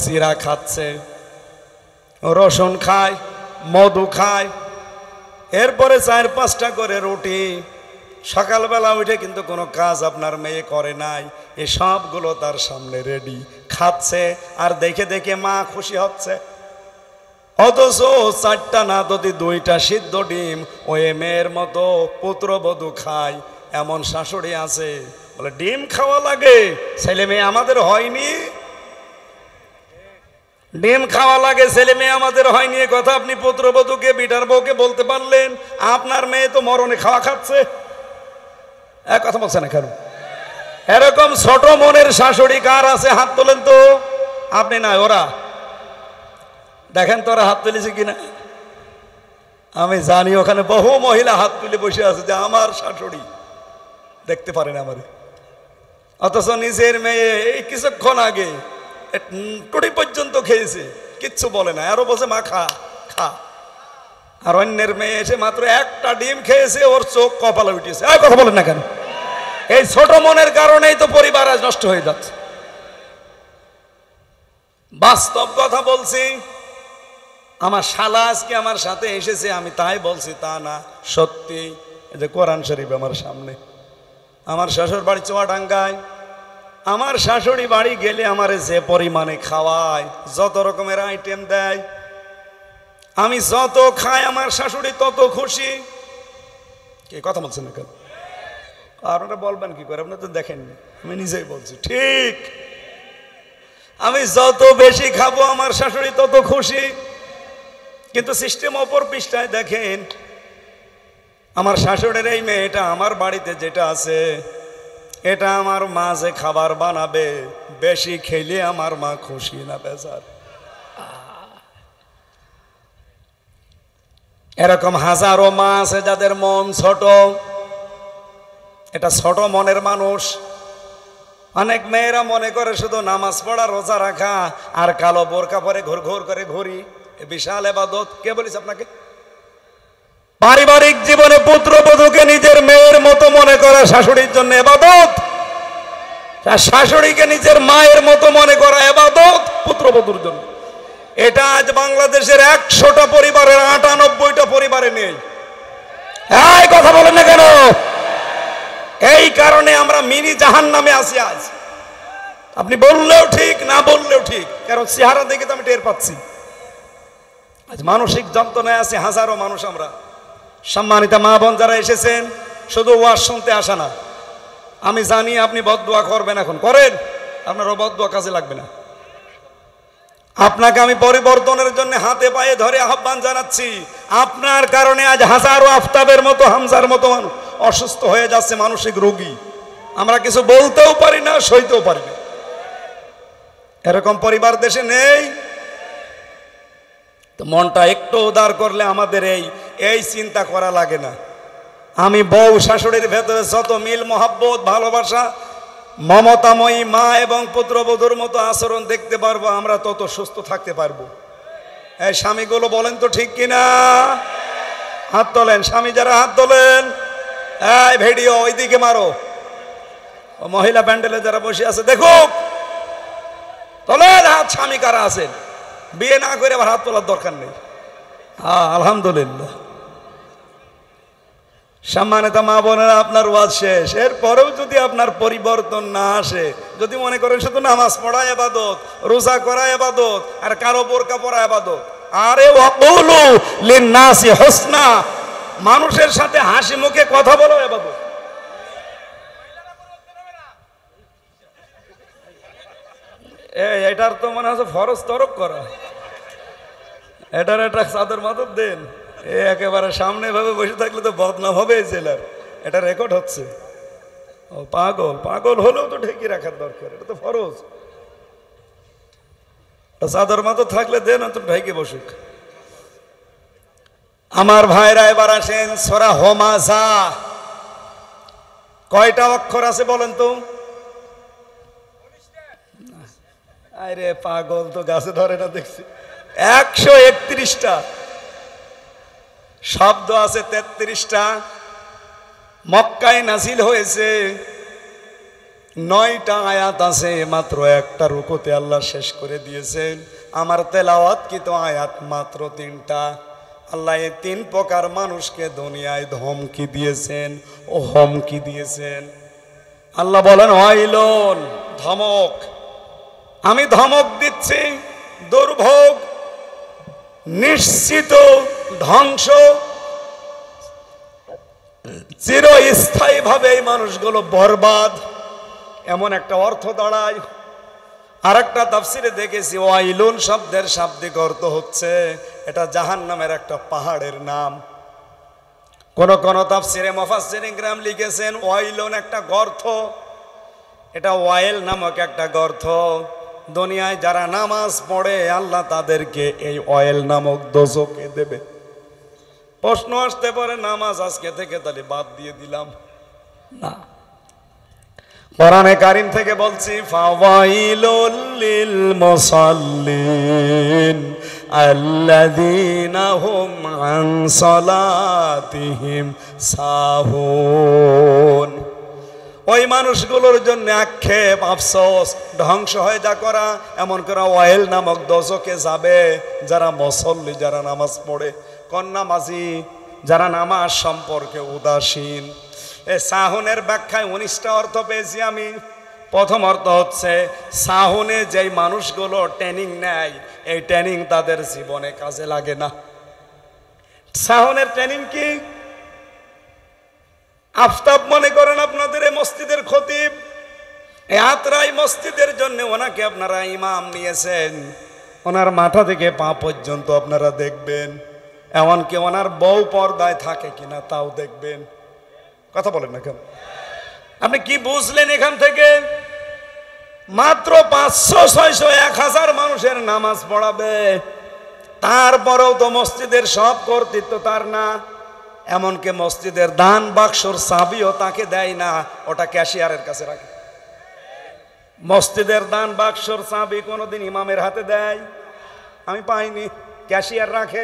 জিরা খাচ্ছে, রসুন খায়, মধু খায়, এরপরে 4-5টা করে রুটি। সকালবেলা উঠে কিন্তু কোনো কাজ আপনার মেয়ে করে নাই, এই সবগুলো তার সামনে রেডি, খাচ্ছে, আর দেখে দেখে মা খুশি হচ্ছে। অথচ 4টা না যদি 2টা সিদ্ধ ডিম ওই মেয়ের মতো পুত্রবধূ খায়, এমন শাশুড়ি আছে। বলে ডিম খাওয়া লাগে, ছেলে মেয়ে আমাদের হয়নি? ডিম খাওয়া লাগে, ছেলে মেয়ে আমাদের হয়নি, এ কথা আপনি পুত্রবধূকে, বিটার বউকে বলতে পারলেন? আপনার মেয়ে তো মরণে খাওয়া খাচ্ছে। এক কথা বলছেন না কেন? এরকম ছোট মনের শাশুড়ি কার আছে? হাত তোলেন তো। আপনি না, ওরা। দেখেন তোরা হাত তুলেছে কিনা। আমি জানি ওখানে বহু মহিলা হাত তুলে বসে আছে যে আমার শাশুড়ি দেখতে পারেন আমারে। অথচ নিজের মেয়ে এই কিছুক্ষণ আগে টুটি পর্যন্ত খেয়েছে, কিচ্ছু বলে না, আরো বলছে মা খা খা। আর অন্যের মেয়ে এসে মাত্র একটা ডিম খেয়েছে, ওর চোখ কপালে উঠেছে। আর কথা বলেন না কেন? এই ছোট মনের কারণেই তো পরিবার আজ নষ্ট হয়ে যাচ্ছে। বাস্তব কথা বলছি। আমার শালা আজকে আমার সাথে এসেছে, আমি তাই বলছি তা না, সত্যি। এই যে কোরআন শরীফ আমার সামনে। আমার শ্বশুর বাড়ি চুয়াডাঙ্গায়। আমার শাশুড়ি বাড়ি গেলে আমারে যে পরিমাণে খাওয়ায়, যত রকমের আইটেম দেয়, আমি যত খাই আমার শাশুড়ি তত খুশি। কে কথা বলছেন না কেন? আপনারা বলবেন কি করে? আপনারা তো দেখেননি, আমি নিজেই বলছি ঠিক। আমি যত বেশি খাবো আমার শাশুড়ি তত খুশি। কিন্তু সিস্টেম অপর পৃষ্ঠায় দেখেন, আমার শাশুড়ির এই মেয়েটা আমার বাড়িতে যেটা আছে, এটা আমার মা যে খাবার বানাবে, বেশি খেলে আমার মা খুশি না বেজার। এরকম হাজারো মা আছে যাদের মন ছোট। এটা ছোট মনের মানুষ। অনেক মেয়েরা মনে করে শুধু নামাজ পড়া, রোজা রাখা আর কালো বোরকা পরে ঘুর ঘুর করে ঘুরি বিশাল ইবাদত। কে বলিস আপনাকে? পারিবারিক জীবনে পুত্রবধূকে নিজের মেয়ের মতো মনে করা শাশুড়ির জন্য ইবাদত, আর শাশুড়িকে নিজের মায়ের মতো মনে করা ইবাদত পুত্রবধূর জন্য। এটা আজ বাংলাদেশের 100টা পরিবারের 98টা পরিবারে নেই। এই কথা বলেন না কেন? এই কারণে আমরা মিনি জাহান্নামে আছি আজ। আপনি বললেও ঠিক, না বললেও ঠিক, কারণ চেহারা দেখে তো আমি টের পাচ্ছি। আজ মানসিক যন্ত্রণায় আছে হাজারো মানুষ আমরা। সম্মানিত মা বোন যারা এসেছেন, শুধু ওয়াজ শুনতে আসা না। আমি জানি আপনি বদদুয়া করবেন, এখন করেন, আপনারও বদদুয়া কাজে লাগবে না। আপনাকে আমি পরিবর্তনের জন্য হাতে পায়ে ধরে আহ্বান জানাচ্ছি। আপনার কারণে আজ হাজারো আফতাবের মতো, হামজার মতো মানুষ অসুস্থ হয়ে যাচ্ছে, মানসিক রোগী। আমরা কিছু বলতেও পারি না, সইতেও পারি না। এরকম পরিবার দেশে নেই। তো মনটা একটু উদার করলে আমাদের এই চিন্তা করা লাগে না। আমি বউ শাশুড়ির ভেতরে যত মিল, মহাব্বত, ভালোবাসা, মমতাময়ী মা এবং পুত্রবধূর মতো আচরণ দেখতে পারবো, আমরা তত সুস্থ থাকতে পারবো। এই স্বামীগুলো বলেন তো ঠিক কিনা? হাত তোলেন, স্বামী যারা হাত তোলেন। এই ভিডিও ওইদিকে মারো, ও মহিলা প্যান্ডেলে যারা বসে আছে দেখুক, তোলেন হাত। স্বামী কারা আছেন? বিয়ে না করে আবার হাত তোলার দরকার নেই। আলহামদুলিল্লাহ। সম্মানিত মা বোনেরা, আপনার ওয়াজ শেষ। এরপরেও যদি আপনার পরিবর্তন না আসে, যদি মনে করেন শুধু নামাজ পড়া ইবাদত, রোজা করা ইবাদত, আর কারো বোরকা পরা ইবাদত, আরে ওয়াকুলু লিন্নাসি হুসনা, মানুষের সাথে হাসি মুখে কথা বলো ইবাদত। এটার তো মনে হচ্ছে ফরজ তরক করা। এটার একটা চাদর মাদর দেন। একেবারে সামনে ভাবে বসে থাকলে তো বদনাম হবে এই জেলার। এটা রেকর্ড হচ্ছে। ও পাগল, পাগল হলেও তো ঢেকে রাখার দরকার, এটা তো ফরজ। চাদর মাদর থাকলে দেন, তো ঢেকে বসুক। আমার ভাইরা এবার আসেন সূরা হুমাযা। কয়টা অক্ষর আছে বলেন তো? আরে পাগল তো গাছে ধরে না দেখছি। 131টা শব্দ আছে, 33টা। মক্কায় নাজিল হয়েছে। 9টা আয়াত আছে, মাত্র একটা রুকুতে আল্লাহ শেষ করে দিয়েছেন। আমার তেলাওয়াত কি তো আয়াত মাত্র 3টা। আল্লাহ এই 3 প্রকার মানুষকে দুনিয়ায় ধমকি দিয়েছেন ও হুমকি দিয়েছেন। আল্লাহ বলেন ওয়াইলুন, ধমক। আমি ধমক দিচ্ছি, দুর্ভোগ, নিশ্চিত ধ্বংস, চিরস্থায়ী ভাবে এই মানুষগুলো বরবাদ, এমন একটা অর্থ দাঁড়ায়। আর একটা তাফসিরে দেখেছি, ওয়াইলুন শব্দের শাব্দিক অর্থ হচ্ছে এটা জাহান্নামের একটা পাহাড়ের নাম। কোন কোন তাফসিরে মুফাসসিরিন کرام লিখেছেন ওয়াইলুন একটা গর্ত। এটা ওয়াইল নামক একটা গর্ত। দুনিয়ায় যারা নামাজ পড়ে আল্লাহ তাদেরকে এই ওয়াইল নামক দোজখে দেবে। প্রশ্ন আসতে পারে, নামাজ আজকে থেকে তাহলে বাদ দিয়ে দিলাম? না, কোরআনে কারীম থেকে বলছি, ফাওয়াইলুল লিল মুসাল্লিন, আল্লাযীনা হুম আন সালাতিহিম সাহুন। ওই মানুষগুলোর জন্য আক্ষেপ, আফসোস, ধ্বংস হয়ে যা করা, এমন করে ওয়াইল নামক দোজখে যাবে যারা মুসল্লি, যারা নামাজ পড়ে, কন্নামাজি, যারা নামাজ সম্পর্কে উদাসীন। এই সাহুনের ব্যাখ্যায় 19টা অর্থ পেয়েছি আমি। প্রথম অর্থ হচ্ছে সাহুনে যেই মানুষগুলো ট্রেনিং নেয়, এই ট্রেনিং তাদের জীবনে কাজে লাগে না। সাহুনের ট্রেনিং কি? আফতাব মনে করেন আপনাদের এই মসজিদের খতিব, এই আত্রাই মসজিদের জন্য ওনাকে আপনারা ইমাম নিয়েছেন, ওনার মাথা থেকে পা পর্যন্ত আপনারা দেখবেন, এমনকি ওনার বউ পর্দায় থাকে কিনা তাও দেখবেন। কথা বলেন না কেন? আপনি কি বুঝলেন এখান থেকে? মাত্র 500, 600, 1000 মানুষের নামাজ পড়াবে, তারপরেও তো মসজিদের সব কর্তৃত্ব তার না। এমনকি মসজিদের দান বাক্সর চাবিও তাকে দেয় না, ওটা ক্যাশিয়ারের কাছে রাখে। মসজিদের দান বাক্সর চাবি কোনোদিন ইমামের হাতে দেয়? আমি পাইনি, ক্যাশিয়ার রাখে।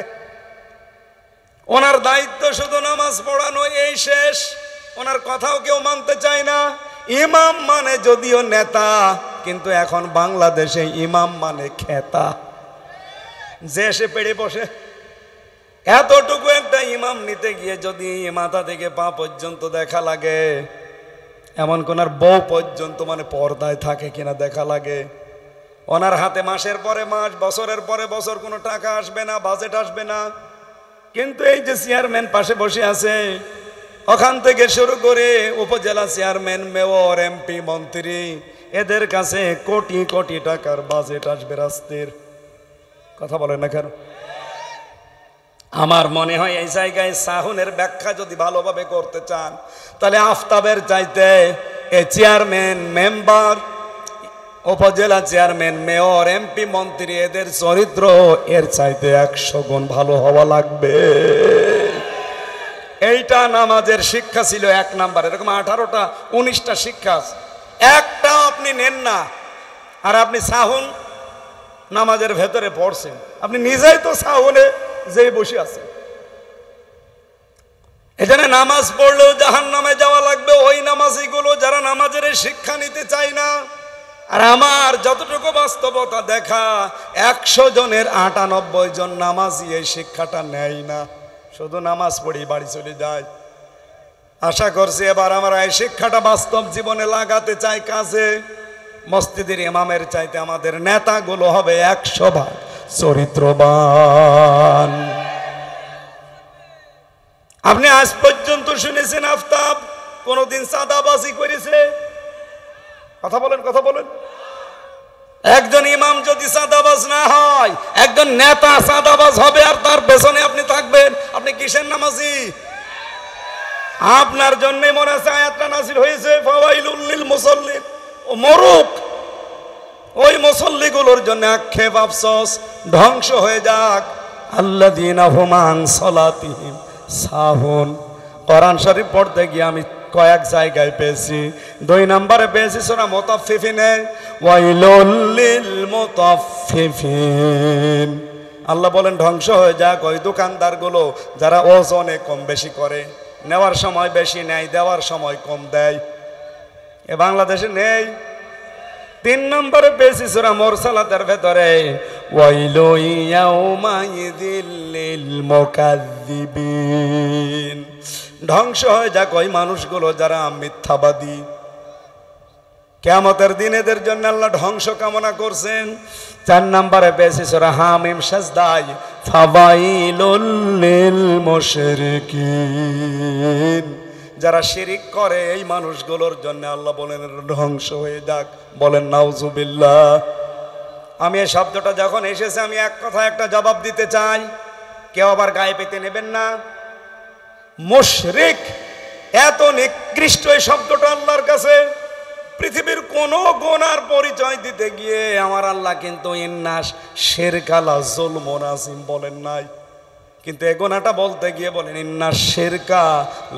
ওনার দায়িত্ব শুধু নামাজ পড়ানো, এই শেষ। ওনার কথাও কেউ মানতে চায় না। ইমাম মানে যদিও নেতা, কিন্তু এখন বাংলাদেশে ইমাম মানে খেতা, যে এসে পেড়ে বসে। এতটুকু একটা ইমাম নিতে গিয়ে যদি মাথা থেকে পা পর্যন্ত দেখা লাগে, এমন কোনার বউ পর্যন্ত মানে পর্দায় থাকে কিনা দেখা লাগে। ওনার হাতে মাসের পরে মাস, বছরের পরে বছর কোনো টাকা আসবে না, বাজেট আসবে না। কিন্তু এই যে চেয়ারম্যান পাশে বসে আছে, ওখান থেকে শুরু করে উপজেলা চেয়ারম্যান, মেয়র, এমপি, মন্ত্রী, এদের কাছে কোটি কোটি টাকার বাজেট আসবে রাস্তার। কথা বলেন না কেন? আমার মনে হয় এই জায়গায় সাহুনের ব্যাখ্যা যদি ভালোভাবে করতে চান, তাহলে আফতাবের চাইতে এই চেয়ারম্যান, মেম্বার, উপজেলা চেয়ারম্যান, মেয়র, এমপি, মন্ত্রী, এদের চরিত্র এর চাইতে 100 গুণ ভালো হওয়া লাগবে। এইটা নামাজের শিক্ষা ছিল 1 নাম্বার। এরকম 18টা 19টা শিক্ষা, একটা আপনি নেন না। আর আপনি সাহুন নামাজের ভেতরে পড়ছেন, আপনি নিজেই তো সাহুনে যে বসে আছে। এখানে নামাজ পড়লেও জাহান্নামে যাওয়া লাগবে ওই নামাজিগুলো যারা নামাজের শিক্ষা নিতে চায় না। আর আমার যতটুকু বাস্তবতা দেখা, 100 জনের 98 জন নামাজি এই শিক্ষাটা নেয় না, শুধু নামাজ পড়ি বাড়ি চলে যায়। আশা করছি এবার আমরা এই শিক্ষাটা বাস্তব জীবনে লাগাতে চাই কাজে। মসজিদের ইমামের চাইতে আমাদের নেতাগুলো হবে 100 ভাগ চরিত্রবান। আপনি আজ পর্যন্ত শুনেছেন আফতাব কোনদিন চাঁদাবাজি করেছে? কথা বলেন, কথা বলেন। একজন ইমাম যদি চাঁদাবাজ না হয়, একজন নেতা চাঁদাবাজ হবে, আর তার পেছনে আপনি থাকবেন, আপনি কিসের নামাজি? আপনার জন্যই মনে আছে আয়াতটা নাযিল হয়েছে, ফাওয়াইলুল লিল মুসাল্লিন। ও মরুক, ওই মুসল্লিগুলোর জন্য আক্ষেপ, আফসোস, ধ্বংস হয়ে যাক। আল্লাযীনা হুম আন সালাতিহিম সাহুন। কোরআন শরীফ পড়তে গিয়ে আমি কয়েক জায়গায় পেয়েছি। 2 নম্বরে পেয়েছি সূরা মুতাফফিফিনে, ওয়াইলুল লিল মুতাফফিফিন। আল্লাহ বলেন ধ্বংস হয়ে যাক ওই দোকানদারগুলো যারা ওজনে কম বেশি করে, নেওয়ার সময় বেশি নেয়, দেওয়ার সময় কম দেয়। এ বাংলাদেশে নেই। 3 নম্বরে পেয়েছি সূরা মুরসালাতের ভেতরে, ওয়াইলু ইয়াউমাইযিল লিল মুকাজ্জিবিন। ধ্বংস হয়ে যাক ওই মানুষগুলো যারা মিথ্যাবাদী। কিয়ামতের দিন এদের জন্য আল্লাহ ধ্বংস কামনা করছেন। 4 নম্বরে পেয়েছি সূরা হামিম সাজদায়, ফাওয়াইলুল লিল মুশরিকিন। যারা শিরিক করে এই মানুষগুলোর জন্য আল্লাহ বলেন ধ্বংস হয়ে যাক। বলেন নাউজুবিল্লাহ। আমি এই শব্দটা যখন এসেছে আমি এক কথা একটা জবাব দিতে চাই, কেউ আবার গায়ে পেতে নেবেন না। মুশরিক এত নিকৃষ্ট এই শব্দটা আল্লাহর কাছে। পৃথিবীর কোন গুনার পরিচয় দিতে গিয়ে আমার আল্লাহ কিন্তু ইন্নাস শিরকা লা যুলমুন আযীম বলেন নাই, কিন্তু এই গুনাহটা বলতে গিয়ে বলেন ইন্নাস শিরকা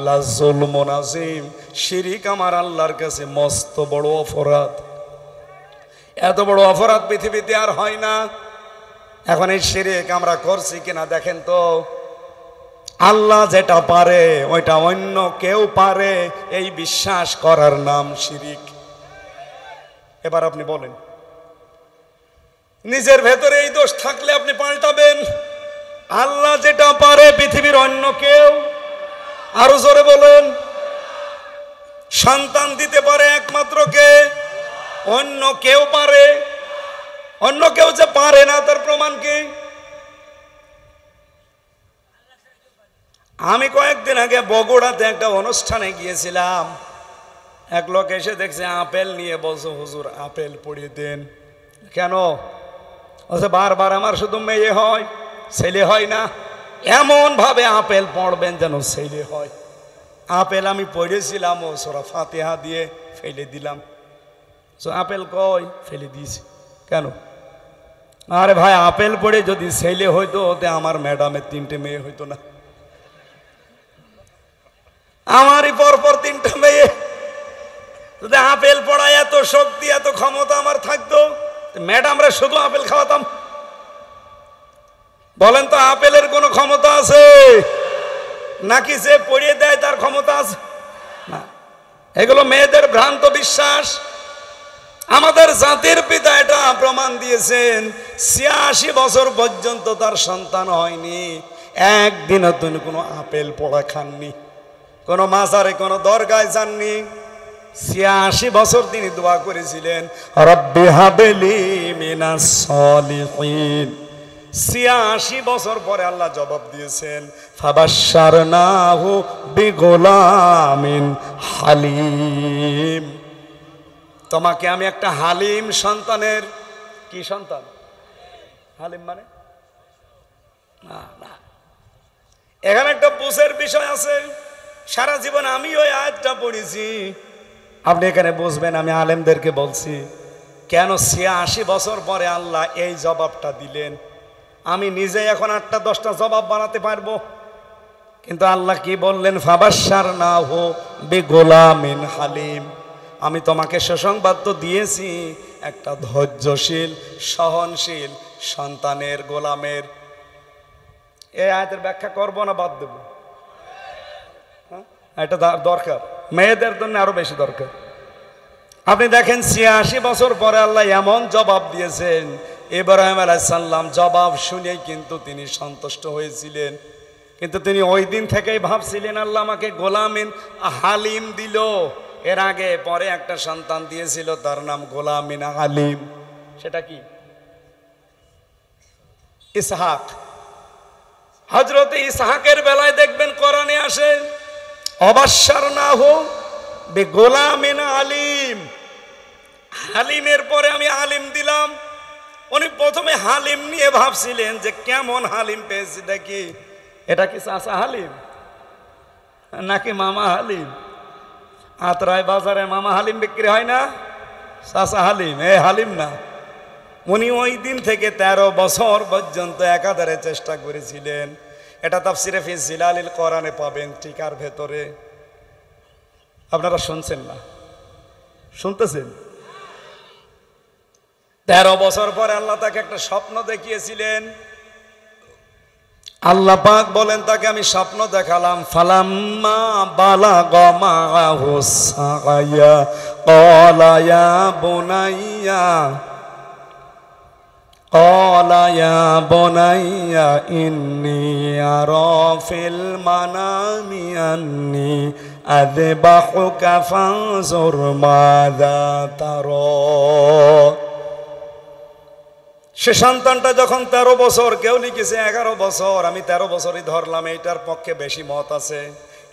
লা যুলমুন আযীম। শিরিক আমার আল্লাহর কাছে মস্ত বড় অপরাধ। এত বড় অপরাধ পৃথিবীতে আর হয় না। এখন এই শিরক আমরা করছি কিনা দেখেন তো। আল্লাহ যেটা পারে ওইটা অন্য কেউ পারে, এই বিশ্বাস করার নাম শিরিক। এবার আপনি বলেন, নিজের ভেতরে এই দোষ থাকলে আপনি পাল্টাবেন। আল্লাহ যেটা পারে পৃথিবীর অন্য কেউ, আরো জোরে বলেন। সন্তান দিতে পারে একমাত্র কে? অন্য কেউ পারে? অন্য কেউ যে পারে না তার প্রমাণ কি? আমি কয়েকদিন আগে বগুড়াতে একটা অনুষ্ঠানে গিয়েছিলাম। এক লোক এসে দেখছে আপেল নিয়ে, বলছে হুজুর আপেল পড়িয়ে দেন। কেন? বলছে বারবার আমার শুধু মেয়ে হয়, ছেলে হয় না। এমন ভাবে আপেল পড়বেন যেন ছেলে হয়। আপেল আমি পড়েছিলাম ও সূরা ফাতিহা দিয়ে ফেলে দিলাম। আপেল কই? ফেলে দিয়েছি। কেন? আরে ভাই, আপেল পড়ে যদি ছেলে হইতো ওতে আমার ম্যাডামের 3টে মেয়ে হইতো না। আমারই পরপর 3টা মেয়ে। যদি আপেল পড়ায় এত শক্তি এত ক্ষমতা আমার থাকতো, ম্যাডামরা শুধু আপেল খাওয়াতাম। বলেন তো, আপেলের কোনো ক্ষমতা আছে নাকি যে পড়িয়ে দেয় তার ক্ষমতা আছে? না, এগুলো মেয়েদের ভ্রান্ত বিশ্বাস। আমাদের জাতির পিতা এটা প্রমাণ দিয়েছেন। ৮৬ বছর পর্যন্ত তার সন্তান হয়নি, একদিনও তিনি কোনো আপেল পড়া খাননি, কোনো মাজারে কোনো দরগায় যাননি। ৮৬ বছর তিনি দোয়া করেছিলেন, রব্বি হাবলি মিনাস সলিহিন। ৮৬ বছর পরে আল্লাহ জবাব দিয়েছেন, ফাবাশশারনাহু বিগুলামিন হালিম। তোমাকে আমি একটা হালিম সন্তানের, কি সন্তান? হালিম মানে না না, এখানে একটা বুঝের বিষয় আছে। সারা জীবন আমি ওই আয়াতটা পড়েছি, আপনি এখানে বুঝবেন। আমি আলেমদেরকে বলছি কেন ৮৬ বছর পরে আল্লাহ এই জবাবটা দিলেন। আমি নিজে এখন ৮টা 10টা জবাব বানাতে পারবো, কিন্তু আল্লাহ কি বললেন? ফাবাশশারনাহু বিগুলামিন হালিম। আমি তোমাকে সুসংবাদ তো দিয়েছি একটা ধৈর্যশীল সহনশীল সন্তানের, গোলামের। এই আয়াতের ব্যাখ্যা করবো না বাদ দেব? এটা দরকার, মেয়েদের জন্য আরো বেশি দরকার। আপনি দেখেন ৮৬ বছর পরে আল্লাহ এমন জবাব দিয়েছেন। ইব্রাহিম আলাইহিস সালাম জবাব শুনেই কিন্তু তিনি সন্তুষ্ট হয়েছিলেন, কিন্তু তিনি ওই দিন থেকেই ভাবছিলেন আল্লাহ আমাকে গোলামিন হালিম দিল। এর আগে পরে একটা সন্তান দিয়েছিল, তার নাম গোলামিন হালিম। সেটা কি? ইসহাক। হযরত ইসহাকের বেলায় দেখবেন কোরআনে আসে, অবাশশারনাহু বিগুলামিন হালিম। হালিমের পরে আমি আলিম দিলাম। উনি প্রথমে হালিম নিয়ে ভাবছিলেন যে কেমন হালিম পেয়েছি দেখি, এটা কি চাচা হালিম নাকি মামা হালিম? আত্রায় বাজারে মামা হালিম বিক্রি হয় না, চাচা হালিম, এ হালিম না। উনি ওই দিন থেকে 13 বছর পর্যন্ত একাধারে চেষ্টা করেছিলেন। এটা তাফসিরে ফি জিলালিল কোরআনে পাবেন, টিকার ভেতরে। আপনারা শুনছেন না? শুনতেছেন? 13 বছর পরে আল্লাহ তাকে একটা স্বপ্ন দেখিয়েছিলেন। আল্লাহ পাক বলেন তাকে আমি স্বপ্ন দেখালাম, ফালাম্মা বালাগা মাআহু সাআয়া ক্বালা ইয়া বুনাইয়া ইন্নী আরা ফিল মানামি আন্নী আযবাহুকা ফানজুর মাযা তারা। সে সন্তানটা যখন 13 বছর, কেউ লিখেছে 11 বছর, আমি 13 বছরই ধরলাম, এইটার পক্ষে বেশি মত আছে।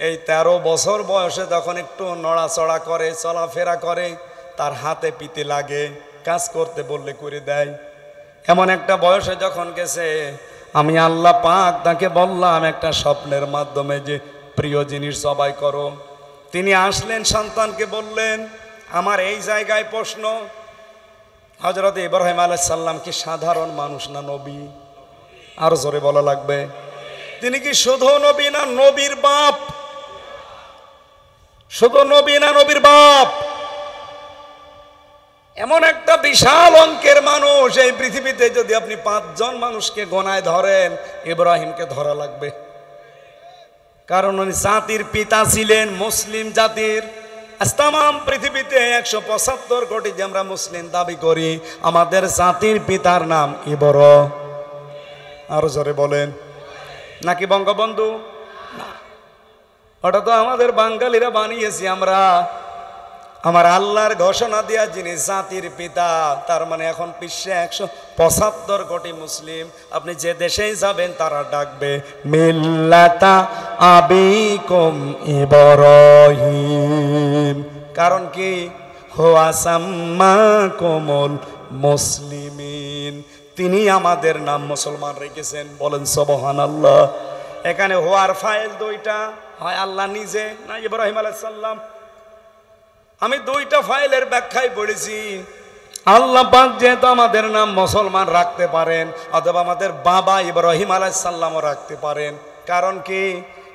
এই 13 বছর বয়সে যখন একটু নড়াচড়া করে, চলাফেরা করে, তার হাতে পিতে লাগে, কাজ করতে বললে করে দেয়। এমন একটা বয়সে যখন গেছে, আমি আল্লাহ পাক তাকে বললাম একটা স্বপ্নের মাধ্যমে যে প্রিয় জিনিস জবাই করো। তিনি আসলেন, সন্তানকে বললেন। আমার এই জায়গায় প্রশ্ন, হযরত ইব্রাহিম আলাইহিস সালাম কি সাধারণ মানুষ না নবী? আরো জোরে বলা লাগবে। তিনি কি শুধু নবী না নবীর বাপ? শুধু নবী না নবীর বাপ? এমন একটা বিশাল অঙ্কের মানুষ এই পৃথিবীতে যদি আপনি 5 জন মানুষকে গোনায় ধরেন, ইব্রাহিমকে ধরা লাগবে। কারণ উনি জাতির পিতা ছিলেন, মুসলিম জাতির। আজ তামাম পৃথিবীতে 175 কোটি যে আমরা মুসলিম দাবি করি, আমাদের জাতির পিতার নাম আরো জোরে বলেন, নাকি বঙ্গবন্ধু? না, ওটা তো আমাদের বাঙালিরা বানিয়েছি আমরা। আমার আল্লাহর ঘোষণা দেয়া যিনি জাতির পিতা, তার মানে এখন বিশ্বে 175 কোটি মুসলিম। আপনি যে দেশেই যাবেন তারা ডাকবে মিল্লাতা আবিকুম ইব্রাহিম। কারণ কি? হুয়া সাম্মাকুমুল মুসলিমিন, তিনি আমাদের নাম মুসলমান রেখেছেন। বলেন সুবহানাল্লাহ। এখানে হুয়ার ফাইল দুইটা, হয় আল্লাহ নিজে না ইব্রাহিম আলাইহিস সালাম। আমি দুইটা ফাইলের ব্যাখ্যায় পড়েছি। আল্লাহ পাক যেহেতু আমাদের নাম মুসলমান রাখতে পারেন, অথবা আমাদের বাবা ইব্রাহিম আলাইহিস সালামও রাখতে পারেন। কারণ কি?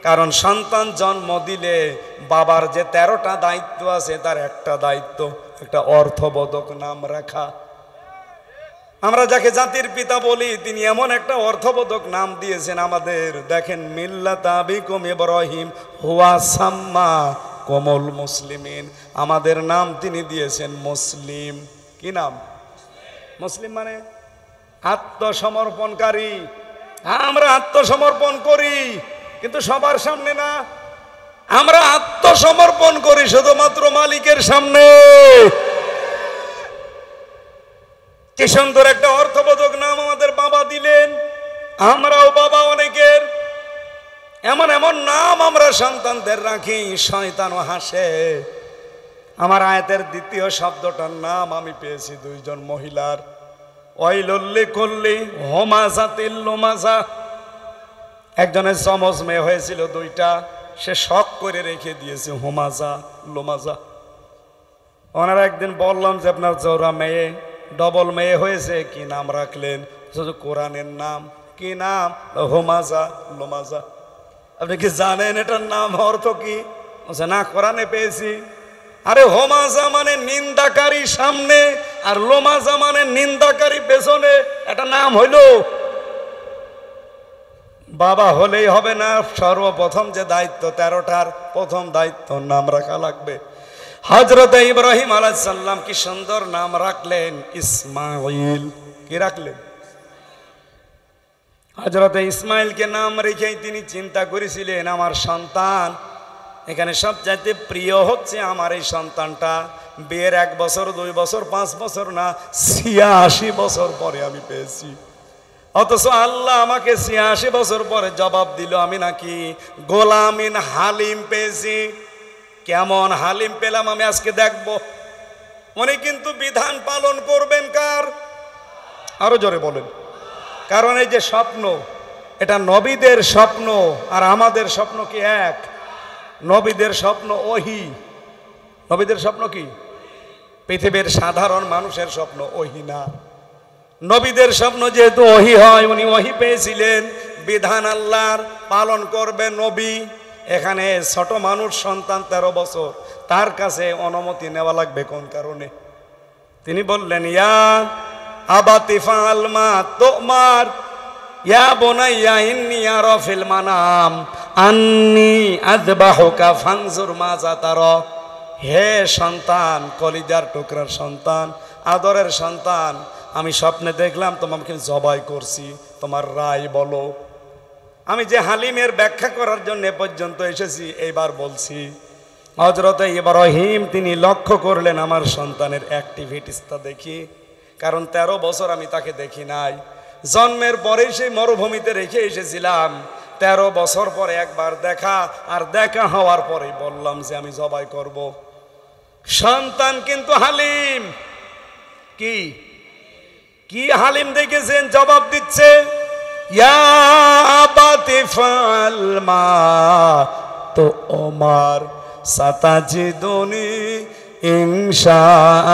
কারণ সন্তান জন্ম দিলে বাবার যে 13টা দায়িত্ব আছে, তার একটা দায়িত্ব একটা অর্থবোধক নাম রাখা। আমরা যাকে জাতির পিতা বলি, তিনি এমন একটা অর্থবোধক নাম দিয়েছেন আমাদের। দেখেন, মিল্লাতা আবিকুম ইব্রাহিম হুয়া সাম্মা কমল মুসলিমিন, আমাদের নাম তিনি দিয়েছেন মুসলিম। কি নাম? মুসলিম মানে আত্মসমর্পণকারী। হ্যাঁ, আমরা আত্মসমর্পণ করি, কিন্তু সবার সামনে না। আমরা আত্মসমর্পণ করি শুধুমাত্র মালিকের সামনে। কি সুন্দর একটা অর্থবোধক নাম আমাদের বাবা দিলেন। আমরাও বাবা অনেকের এমন এমন নাম আমরা সন্তানদের রাখি, শয়তানও হাসে। আমার আয়াতের দ্বিতীয় শব্দটার নাম আমি পেয়েছি 2 জন মহিলার। ওয়াইলুল্লি কুল্লি হুমাযাতিল লুমাযা। একজনের যমজ মেয়ে হয়েছিল 2টা, সে শখ করে রেখে দিয়েছে হুমাযা লুমাযা। ওনারা একদিন বললাম যে আপনার জোড়া মেয়ে, ডবল মেয়ে হয়েছে, কি নাম রাখলেন? শুধু কোরআনের নাম। কি নাম? হুমাযা লুমাযা। আপনি কি জানেন এটার নাম অর্থ কি? না, কোরআনে পেয়েছি। আরে হোমাজা মানে নিন্দাকারী সামনে, আর লোমাজা মানে নিন্দাকারী পেছনে। এটা নাম হইল? বাবা হলেই হবে না, সর্বপ্রথম যে দায়িত্ব 13টার প্রথম দায়িত্ব নাম রাখা লাগবে। হযরত ইব্রাহিম আলাইহিস সালাম কি সুন্দর নাম রাখলেন, ইসমাঈল। কি রাখলেন? হযরত ইসমাইলকে নাম রেখেই তিনি চিন্তা করেছিলেন, আমার সন্তান, এখানে সবচাইতে প্রিয় হচ্ছে আমার এই সন্তানটা। বিয়ের 1 বছর 2 বছর 5 বছর না, 86 বছর পরে আমি পেয়েছি। অথচ আল্লাহ আমাকে 86 বছর পরে জবাব দিল আমি নাকি গোলামিন হালিম পেয়েছি। কেমন হালিম পেলাম আমি আজকে দেখব। উনি কিন্তু বিধান পালন করবেন কার? আরো জোরে বলেন। কারণ এই যে স্বপ্ন, এটা নবীদের স্বপ্ন আর আমাদের স্বপ্ন কি এক? নবীদের স্বপ্ন ওহী। নবীদের স্বপ্ন কি? পৃথিবীর সাধারণ মানুষের স্বপ্ন ওহী না। নবীদের স্বপ্ন যেহেতু ওহী হয়, উনি ওহী পেয়েছিলেন, বিধান আল্লাহর পালন করবে নবী। এখানে ছোট মানুষ সন্তান 13 বছর, তার কাছে অনুমতি নেওয়া লাগবে কোন কারণে? তিনি বললেন, ইয়া আবাতি ফাআল মা তুমার ইয়া বুনাইয়া ইন্নী আরা ফিল মানাম আন্নী আযবাহুকা ফানজুর মাযা তারা। হে সন্তান, কলিজার টুকরার সন্তান, আদরের সন্তান, আমি স্বপ্নে দেখলাম তোমাকে জবাই করছি, তোমার রায় বলো। আমি যে হালিমের ব্যাখ্যা করার জন্য এ পর্যন্ত এসেছি, এইবার বলছি। হযরত ইব্রাহিম তিনি লক্ষ্য করলেন আমার সন্তানের অ্যাক্টিভিটিসটা দেখি। কারণ 13 বছর আমি তাকে দেখি নাই। জন্মের পরেই সেই মরুভূমিতে রেখে এসেছিলাম। 13 বছর পরে একবার দেখা, আর দেখা হওয়ার পরেই বললাম যে আমি জবাই করব। সন্তান কিন্তু হালিম। কি কি হালিম দেখেছেন? জবাব দিচ্ছে, ইয়া আবাতি ফাল মা তুমার সাতাজিদুনি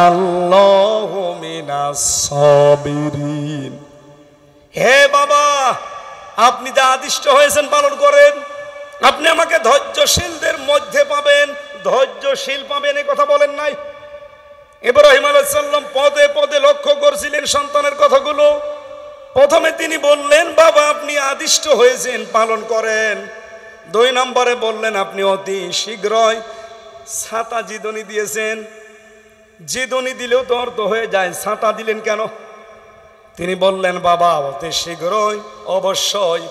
ইনশাআল্লাহু মিনাস সাবিরিন। হে বাবা, আপনি যা আদিষ্ট হয়েছেন পালন করেন। আপনি আমাকে ধৈর্যশীলদের মধ্যে পাবেন, ধৈর্যশীল পাবেন, এই কথা বলেন নাই? ইব্রাহিম আলাইহিস সালাম পদে পদে লক্ষ্য করছিলেন সন্তানের কথাগুলো। প্রথমে তিনি বললেন, বাবা আপনি আদিষ্ট হয়েছেন, পালন করেন। 2 নম্বরে বললেন, আপনি অতি শীঘ্রই ছাতা জিদনি দিয়েছেন। জিদনি দিলেও তো অর্থ হয়ে যায়, ছাতা দিলেন কেন? তিনি বললেন, বাবা অতি শীঘ্রই, অবশ্যই,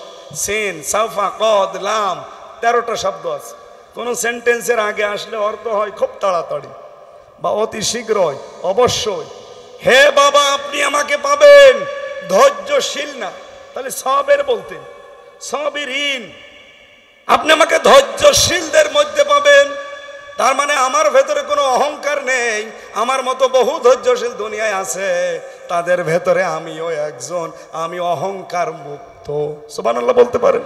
সিন সাফা কদ লাম 13টা শব্দ আছে। কোনো সেন্টেন্সের আগে আসলে অর্থ হয় খুব তাড়াতাড়ি, বা অতি শীঘ্রই, অবশ্যই। হে বাবা আপনি আমাকে পাবেন ধৈর্যশীল না, তাহলে সবের বলতেন, সবিরিন, আপনি আমাকে ধৈর্যশীলদের মধ্যে পাবেন। তার মানে আমার ভেতরে কোনো অহংকার নেই, আমার মতো বহু ধৈর্যশীল দুনিয়ায় আছে, তাদের ভেতরে আমিও একজন, আমি অহংকার মুক্ত। সুবহানাল্লাহ বলতে পারেন?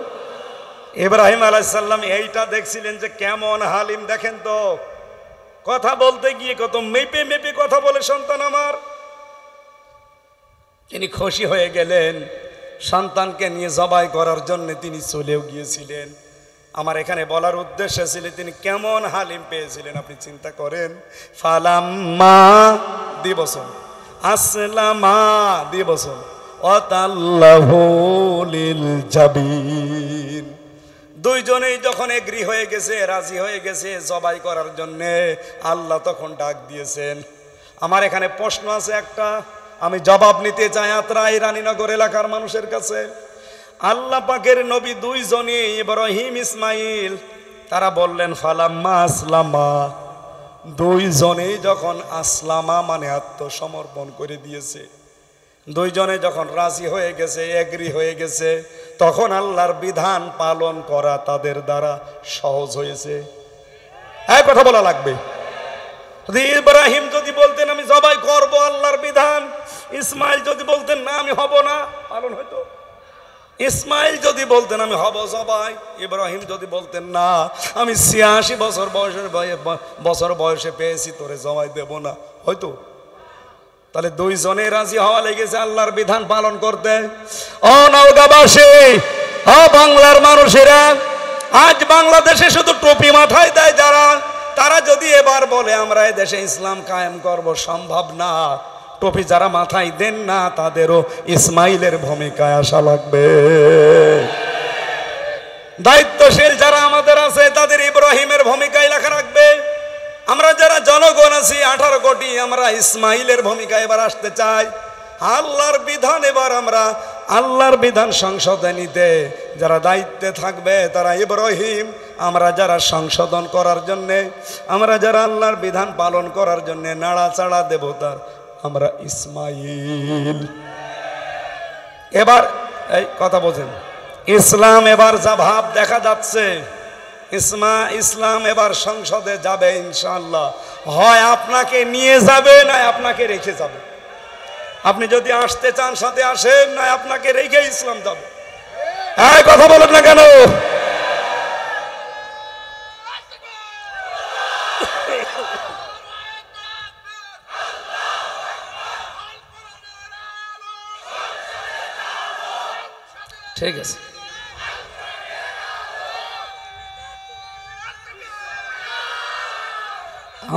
ইব্রাহিম আলাইহিস সালাম এইটা দেখছিলেন যে কেমন হালিম, দেখেন তো, কথা বলতে গিয়ে কত মেপে মেপে কথা বলে সন্তান আমার। তিনি খুশি হয়ে গেলেন, সন্তানকে নিয়ে জবাই করার জন্য তিনি চলেও গিয়েছিলেন। আমার এখানে বলার উদ্দেশ্য ছিল তিনি কেমন হালিম পেয়েছিলেন আপনি চিন্তা করেন। ফালাম্মা দিবসন, আসলামা দিবসন, ওয়াতাল্লাহু লিল জাবিন, দুইজনেই যখন এগ্রি হয়ে গেছে, রাজি হয়ে গেছে জবাই করার জন্য, আল্লাহ তখন ডাক দিয়েছেন। আমার এখানে প্রশ্ন আছে একটা, আমি জবাব নিতে চাই আত্রাই রানীনগর এলাকার মানুষের কাছে। আল্লাহ পাকের নবী দুইজনই, ইব্রাহিম ইসমাইল, তারা বললেন ফালাম্মা আসলামা, দুইজনেই যখন আসলামা মানে আত্মসমর্পণ করে দিয়েছে, দুইজনে যখন রাজি হয়ে গেছে, এগ্রি হয়ে গেছে, তখন আল্লাহর বিধান পালন করা তাদের দ্বারা সহজ হয়েছে। এক কথা বলা লাগবে, ইব্রাহিম যদি বলতেন আমি জবাই করব আল্লাহর বিধান, ইসমাইল যদি বলতেন না আমি হব না, পালন হইতো। ইসমাইল যদি বলতেন আমি হব জবাই, ইব্রাহিম যদি বলতেন না আমি 86 বছর বয়সে পেয়েছি তোরে জবাই দেব না, হয়তো। তাহলে দুইজনে রাজি হওয়া লেগেছে আল্লাহর বিধান পালন করতে। ও নওগাঁবাসী, ও বাংলার মানুষেরা, আজ বাংলাদেশে শুধু টুপি মাথায় দেয় যারা, তারা যদি এবার বলে আমরা এই দেশে ইসলাম কায়েম করব, সম্ভব না। টুপি যারা মাথায় দেন না তাদেরও ইসমাইলের ভূমিকায় আসা লাগবে। দায়িত্বশীল যারা আমাদের আছে তাদের ইব্রাহিমের ভূমিকায় লেখা রাখবে। আমরা যারা জনগণ আছি 18 কোটি, আমরা ইসমাইলের ভূমিকায় এবার আসতে চাই। আল্লাহর বিধান এবার আমরা আল্লাহর বিধান সংশোধন নিতে যারা দায়িত্বে থাকবে তারা ইব্রাহিম, আমরা যারা সংশোধন করার জন্যে, আমরা যারা আল্লাহর বিধান পালন করার জন্যে নাড়াচাড়া দেবতার, আমরা ইসমাইল। এবার এই কথা বোঝেন, ইসলাম এবার যা ভাব দেখা যাচ্ছে, ইসলাম এবার সংসদে যাবে ইনশাআল্লাহ। হয় আপনাকে নিয়ে যাবে না আপনাকে রেখে যাবে। আপনি যদি আসতে চান সাথে আসেন, না আপনাকে রেখে ইসলাম যাবে। এই কথা বলেন না কেন? ঠিক আছে,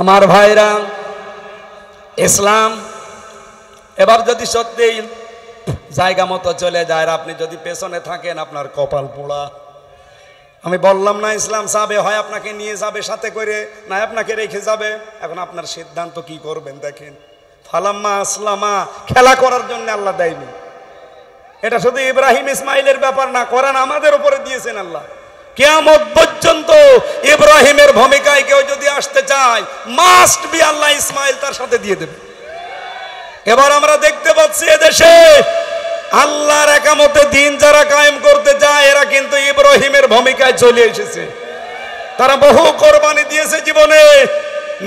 আমার ভাইরা, ইসলাম এবার যদি সত্যি জায়গা মতো চলে যায়, আপনি যদি পেছনে থাকেন আপনার কপাল পোড়া। আমি বললাম না ইসলাম যাবে, হয় আপনাকে নিয়ে যাবে সাথে করে, না আপনাকে রেখে যাবে। এখন আপনার সিদ্ধান্ত কি করবেন দেখেন। ফালাম্মা আসলামা খেলা করার জন্য আল্লাহ দেয়নি, এটা শুধু ইব্রাহিম ইসমাইলের ব্যাপার না, কোরআন আমাদের উপরে দিয়েছেন আল্লাহ। কিয়ামত পর্যন্ত ইব্রাহিমের ভূমিকায় কেউ যদি আসতে চায়, মাস্ট বি আল্লাহ ইসমাইল তার সাথে দিয়ে দেবে। এবার আমরা দেখতে পাচ্ছি এদেশে আল্লাহর একামতে দিন যারা কায়েম করতে যায়, এরা কিন্তু ইব্রাহিমের ভূমিকায় চলে এসেছে। তারা বহু কোরবানি দিয়েছে জীবনে,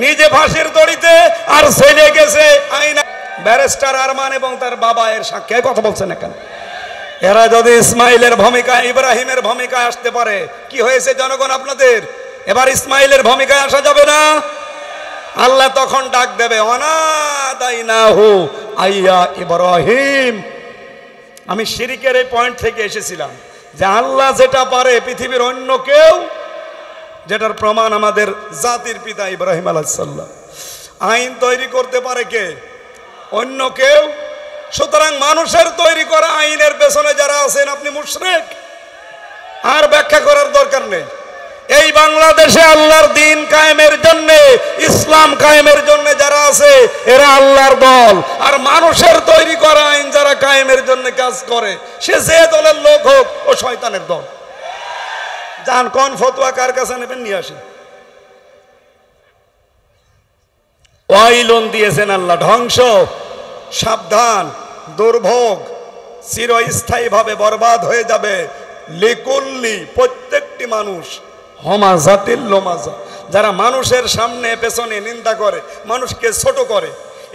নিজে ফাঁসির দড়িতে, আর ছেলে গেছে আইনা ব্যারিস্টার আরমান এবং তার বাবা এর সাক্ষী। কথা বলছেন এখানে, এরা যদি ইসমাইলের ভূমিকায় ইব্রাহিমের ভূমিকায় আসতে পারে, কি হয়েছে জনগণ আপনাদের? এবার ইসমাইলের ভূমিকায় আসা যাবে না। আল্লাহ তখন ডাক দেবে, অনাদাইনাহু আইয়া ইব্রাহিম। আমি শিরিকের এই পয়েন্ট থেকে এসেছিলাম যে আল্লাহ যেটা পারে পৃথিবীর অন্য কেউ, যেটার প্রমাণ আমাদের জাতির পিতা ইব্রাহিম আলাইহিস সালাম। আইন তৈরি করতে পারে কে? অন্য কেউ। সুতরাং মানুষের তৈরি করা আইনের পেছনে যারা আছেন আপনি মুশরিক, আর ব্যাখ্যা করার দরকার নেই। এই বাংলাদেশে আল্লাহর দিন কায়েমের জন্য, ইসলাম কায়েমের জন্য যারা আছে এরা আল্লাহর দল, আর মানুষের তৈরি করা আইন যারা কায়েমের জন্য কাজ করে সে যে দলের লোক হোক ও শয়তানের দল। যান কোন ফতোয়া কার কাছে নেবেন নিয়ে আসেন। ওয়াইলুন দিয়েছেন আল্লাহ, ধ্বংস, সাবধান, দুর্ভোগ, চিরস্থায়ীভাবে বরবাদ হয়ে যাবে। লিকুল্লি, প্রত্যেকটি মানুষ, হমাজাতিল লোমাজা, যারা মানুষের সামনে পেছনে নিন্দা করে, মানুষকে ছোট করে।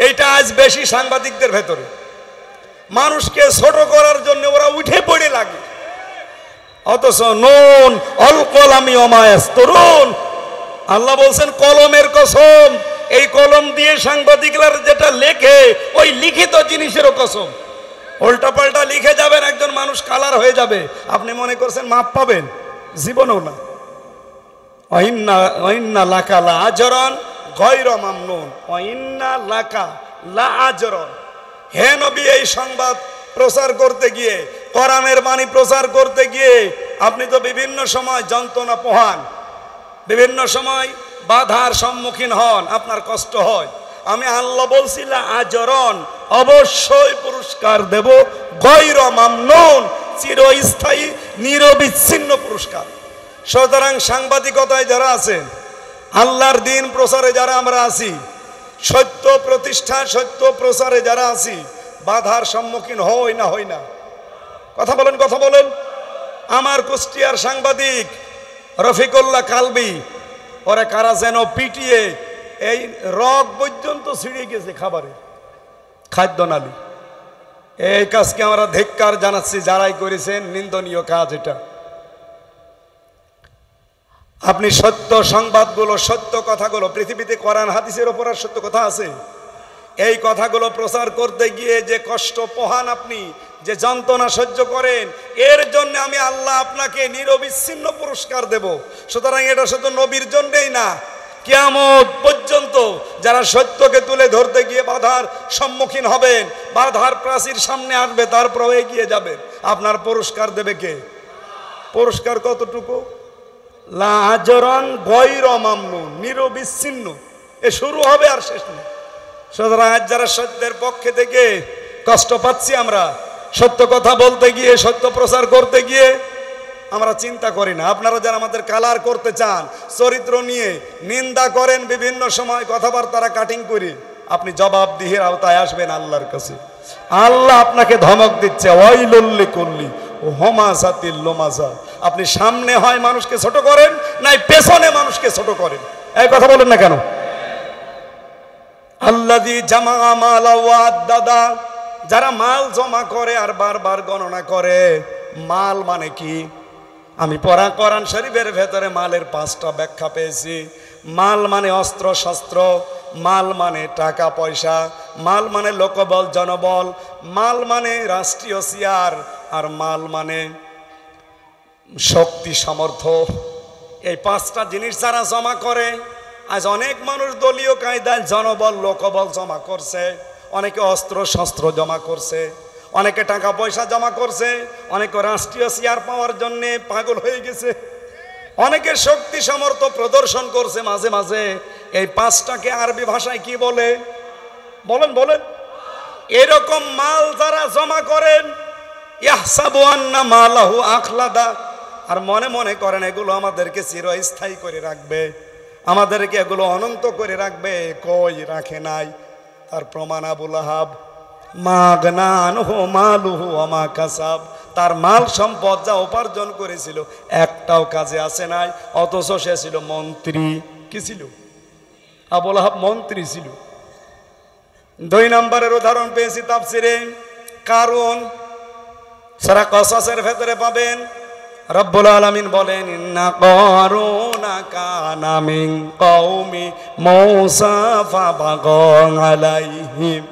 এইটা আজ বেশি সাংবাদিকদের ভেতরে। মানুষকে ছোট করার জন্য ওরা উঠে পড়ে লাগে, অথচ নুন অল কলামি ওমায়াস তরুণ, আল্লাহ বলছেন কলমের কসম, এই কলম দিয়ে সাংবাদিকরা যেটা লেখে ওই লিখিত জিনিসেরও কসম। উল্টা পাল্টা লিখে যাবেন, একজন মানুষ কালার হয়ে যাবে, আপনি মনে করছেন মাপ পাবেন? জীবনেও না। ওয়াইন্না লাকা লা আজরান গায়রা মামনুন, ওয়াইন্না লাকা লা আজরান। হে নবী, এই সংবাদ প্রচার করতে গিয়ে, কোরআনের বাণী প্রচার করতে গিয়ে আপনি তো বিভিন্ন সময় যন্ত্রণা পোহান, বিভিন্ন সময় বাধার সম্মুখীন হন, আপনার কষ্ট হয়। আমি আল্লাহ বলছিলাম আজরন, অবশ্যই পুরস্কার দেব, গায়রা মামনুন, চিরস্থায়ী নিরবিচ্ছিন্ন পুরস্কার। সুতরাং সাংবাদিকতায় যারা আছেন, আল্লাহর দিন প্রচারে যারা আমরা আছি, সত্য প্রতিষ্ঠা, সত্য প্রচারে যারা আছি, বাধার সম্মুখীন হই না হই না? কথা বলেন, কথা বলেন। আমার কুষ্টিয়ার সাংবাদিক রফিকুল্লাহ কালবি, ওরা কারা যেন পিটিয়ে এই রগ পর্যন্ত ছিঁড়ে গেছে খাবারের, খাদ্য নালী। এই কাজকে আমরা ধিক্কার জানাচ্ছি, যারাই করেছেন, নিন্দনীয় কাজ এটা। আপনি সত্য সংবাদগুলো, সত্য কথাগুলো, পৃথিবীতে কোরআন হাদিসের ওপর আর সত্য কথা আছে, এই কথাগুলো প্রচার করতে গিয়ে যে কষ্ট পোহান আপনি, যে যন্ত্রণা সহ্য করেন, এর জন্য আমি আল্লাহ আপনাকে নিরবিচ্ছিন্ন পুরস্কার দেব। সুতরাং এটা শুধু নবীর জন্যই না, কিয়ামত পর্যন্ত যারা সত্যকে তুলে ধরতে গিয়ে বাধার সম্মুখীন হবেন, বাধার প্রাচীর সামনে আসবে, তারপর এগিয়ে যাবেন, আপনার পুরস্কার দেবে কে? পুরস্কার কতটুকু? লা আজরান গায়রা মামনুন, নিরবিচ্ছিন্ন। এ শুরু হবে আর শেষ নেই। সুতরাং আজ যারা সত্যের পক্ষে থেকে কষ্ট পাচ্ছি, আমরা সত্য কথা বলতে গিয়ে, সত্য প্রচার করতে গিয়ে আমরা চিন্তা করি না। আপনারা যারা আমাদের কালার করতে চান, চরিত্র নিয়ে নিন্দা করেন, বিভিন্ন সময় কথাবার্তারা কাটিং করি, আপনি জবাবদিহির আওতায় আসবেন আল্লাহর কাছে। আল্লাহ আপনাকে ধমক দিচ্ছে, ওয়াইলুল লিকুল্লি হোমাজাতিল লোমাজা। আপনি সামনে হয় মানুষকে ছোট করেন, নাই পেছনে মানুষকে ছোট করেন। এই কথা বলেন না কেন? আল্লাযী জামা মালা ওয়া আদ্দাদা, যারা মাল জমা করে আর বারবার গণনা করে। মাল মানে কি? আমি পড়া কোরআন শরীফের ভেতরে মালের 5টা ব্যাখ্যা পেয়েছি। মাল মানে অস্ত্র শস্ত্র, মাল মানে টাকা পয়সা, মাল মানে লোকবল জনবল, মাল মানে রাষ্ট্রীয় চেয়ার, আর মাল মানে শক্তি সামর্থ্য। এই 5টা জিনিস যারা জমা করে, আজ অনেক মানুষ দলীয় কায়দায় জনবল লোকবল জমা করছে, অনেকে অস্ত্র শস্ত্র জমা করছে, অনেকে টাকা পয়সা জমা করছে, অনেকে রাষ্ট্রীয় চেয়ার পাওয়ার জন্যে পাগল হয়ে গেছে, অনেকে শক্তি সামর্থ্য প্রদর্শন করছে মাঝে মাঝে। এই 5টাকে আরবি ভাষায় কি বলে? বলেন বলেন। এরকম মাল যারা জমা করেন, ইয়াহসাবু আন্না মালাহু আখলাদা, আর মনে মনে করেন এগুলো আমাদেরকে চিরস্থায়ী করে রাখবে, আমাদেরকে এগুলো অনন্ত করে রাখবে। কই রাখে নাই। তার প্রমাণ আবু লাহাব, মাগনা আনহু মালুহু ওয়া মা কাসাব, তার মাল সম্পদ যা উপার্জন করেছিল একটাও কাজে আসে নাই, অথচ সে ছিল মন্ত্রী। কি ছিল? আবু লাহাব মন্ত্রী ছিল। 2 নম্বরের উদাহরণ পেয়েছি তাফসিরে, কারণ সূরা কসসের ভেতরে পাবেন, রব্বুল আলামিন বলেন, ইন্না কারুনা কানা মিন কওমি মূসা ফাবাগা আলাইহিম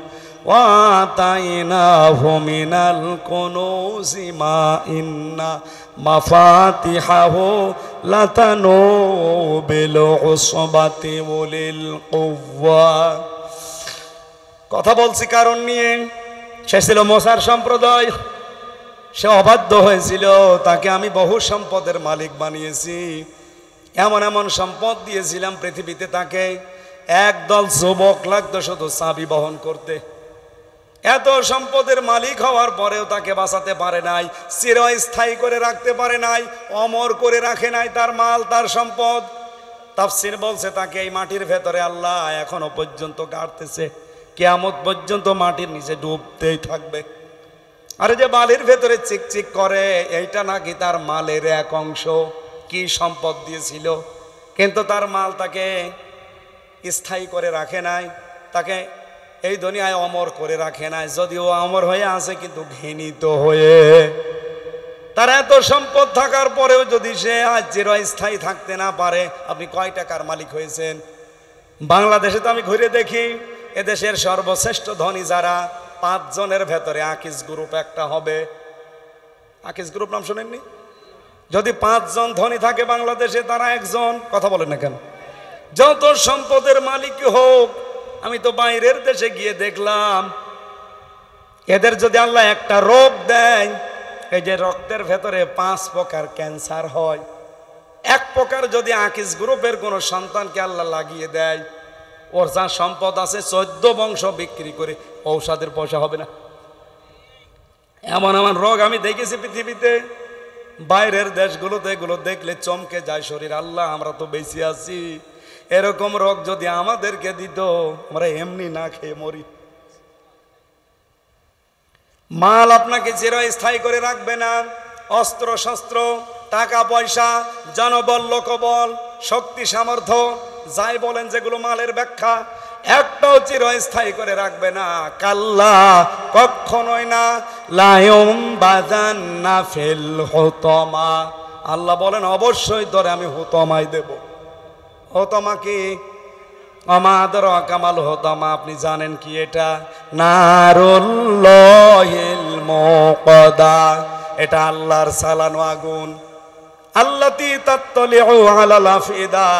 وآتيناه من الكنوز ما إن مفاتحه لتنوء بالعصبة أولي القوة। কথা বলছি কারণ নিয়ে। সে ছিল মোসার সম্প্রদায়, সে অবাধ্য হয়েছিল, তাকে আমি বহু সম্পদের মালিক বানিয়েছি, এমন এমন সম্পদ দিয়েছিলাম পৃথিবীতে, তাকে একদল যুবক লাগতো শুধু চাবি বহন করতে। এত সম্পদের মালিক হওয়ার পরেও তাকে বাঁচাতে পারে নাই, চিরস্থায়ী করে রাখতে পারে নাই, অমর করে রাখে নাই তার মাল তার সম্পদ। তাফসীর বলছে তাকে এই মাটির ভেতরে আল্লাহ এখনো পর্যন্ত গাড়তেছে, কিয়ামত পর্যন্ত মাটির নিচে ডুবতেই থাকবে। আরে যে বালির ভেতরে চিকচিক করে, এইটা নাকি তার মালের এক অংশ। কি সম্পদ দিয়েছিল, কিন্তু তার মাল তাকে স্থায়ী করে রাখে নাই, তাকে এই দুনিয়ায় অমর করে রাখে নাই। যদিও অমর হয়ে আছে কিন্তু ঘৃণিত হয়ে। তার এত সম্পদ থাকার পরেও যদি সে আজ চিরস্থায়ী থাকতে না পারে, আপনি কয় টাকার মালিক হয়েছেন? বাংলাদেশে তো আমি ঘুরে দেখি, এদেশের সর্বশ্রেষ্ঠ ধনী যারা, 5 জনের ভেতরে আকিজ গ্রুপ একটা হবে। আকিজ গ্রুপ নাম শোনেননি? যদি 5 জন ধনী থাকে বাংলাদেশে, তারা একজন। কথা বলেন না কেন? যত সম্পদের মালিক হোক, আমি তো বাইরের দেশে গিয়ে দেখলাম, এদের যদি আল্লাহ একটা রোগ দেয়, এই যে রক্তের ভেতরে 5 প্রকার ক্যান্সার হয়, এক প্রকার যদি আকিজ গ্রুপের কোনো সন্তানকে আল্লাহ লাগিয়ে দেয়, ওর যা সম্পদ আছে 14 বংশ বিক্রি করে ঔষধের পয়সা হবে না। এমন এমন রোগ আমি দেখেছি পৃথিবীতে, বাইরের দেশগুলোতে এগুলো দেখলে চমকে যায় শরীর। আল্লাহ, আমরা তো বেঁচে আছি, এরকম রোগ যদি আমাদেরকে দিত, আমরা এমনি না খেয়ে মরি। মাল আপনাকে চিরস্থায়ী করে রাখবে না। অস্ত্র শস্ত্র, টাকা পয়সা, জনবল, লোকবল, শক্তি সামর্থ্য, যাই বলেন যেগুলো মালের ব্যাখ্যা, একটাও চিরস্থায়ী করে রাখবে না। কাল্লা, কখনোই না। লায়ুম বাজান্না ফিল হুতমা, আল্লাহ বলেন অবশ্যই তোরে আমি হুতমাই দেব। হুতমা কি? আমাদের কামাল হুতমা, আপনি জানেন কি এটা? নারুল্লাহিল মুকাদা, এটা আল্লাহর চালানো আগুন। আল্লাতী তাত্তালিউ আলাল আফিদা,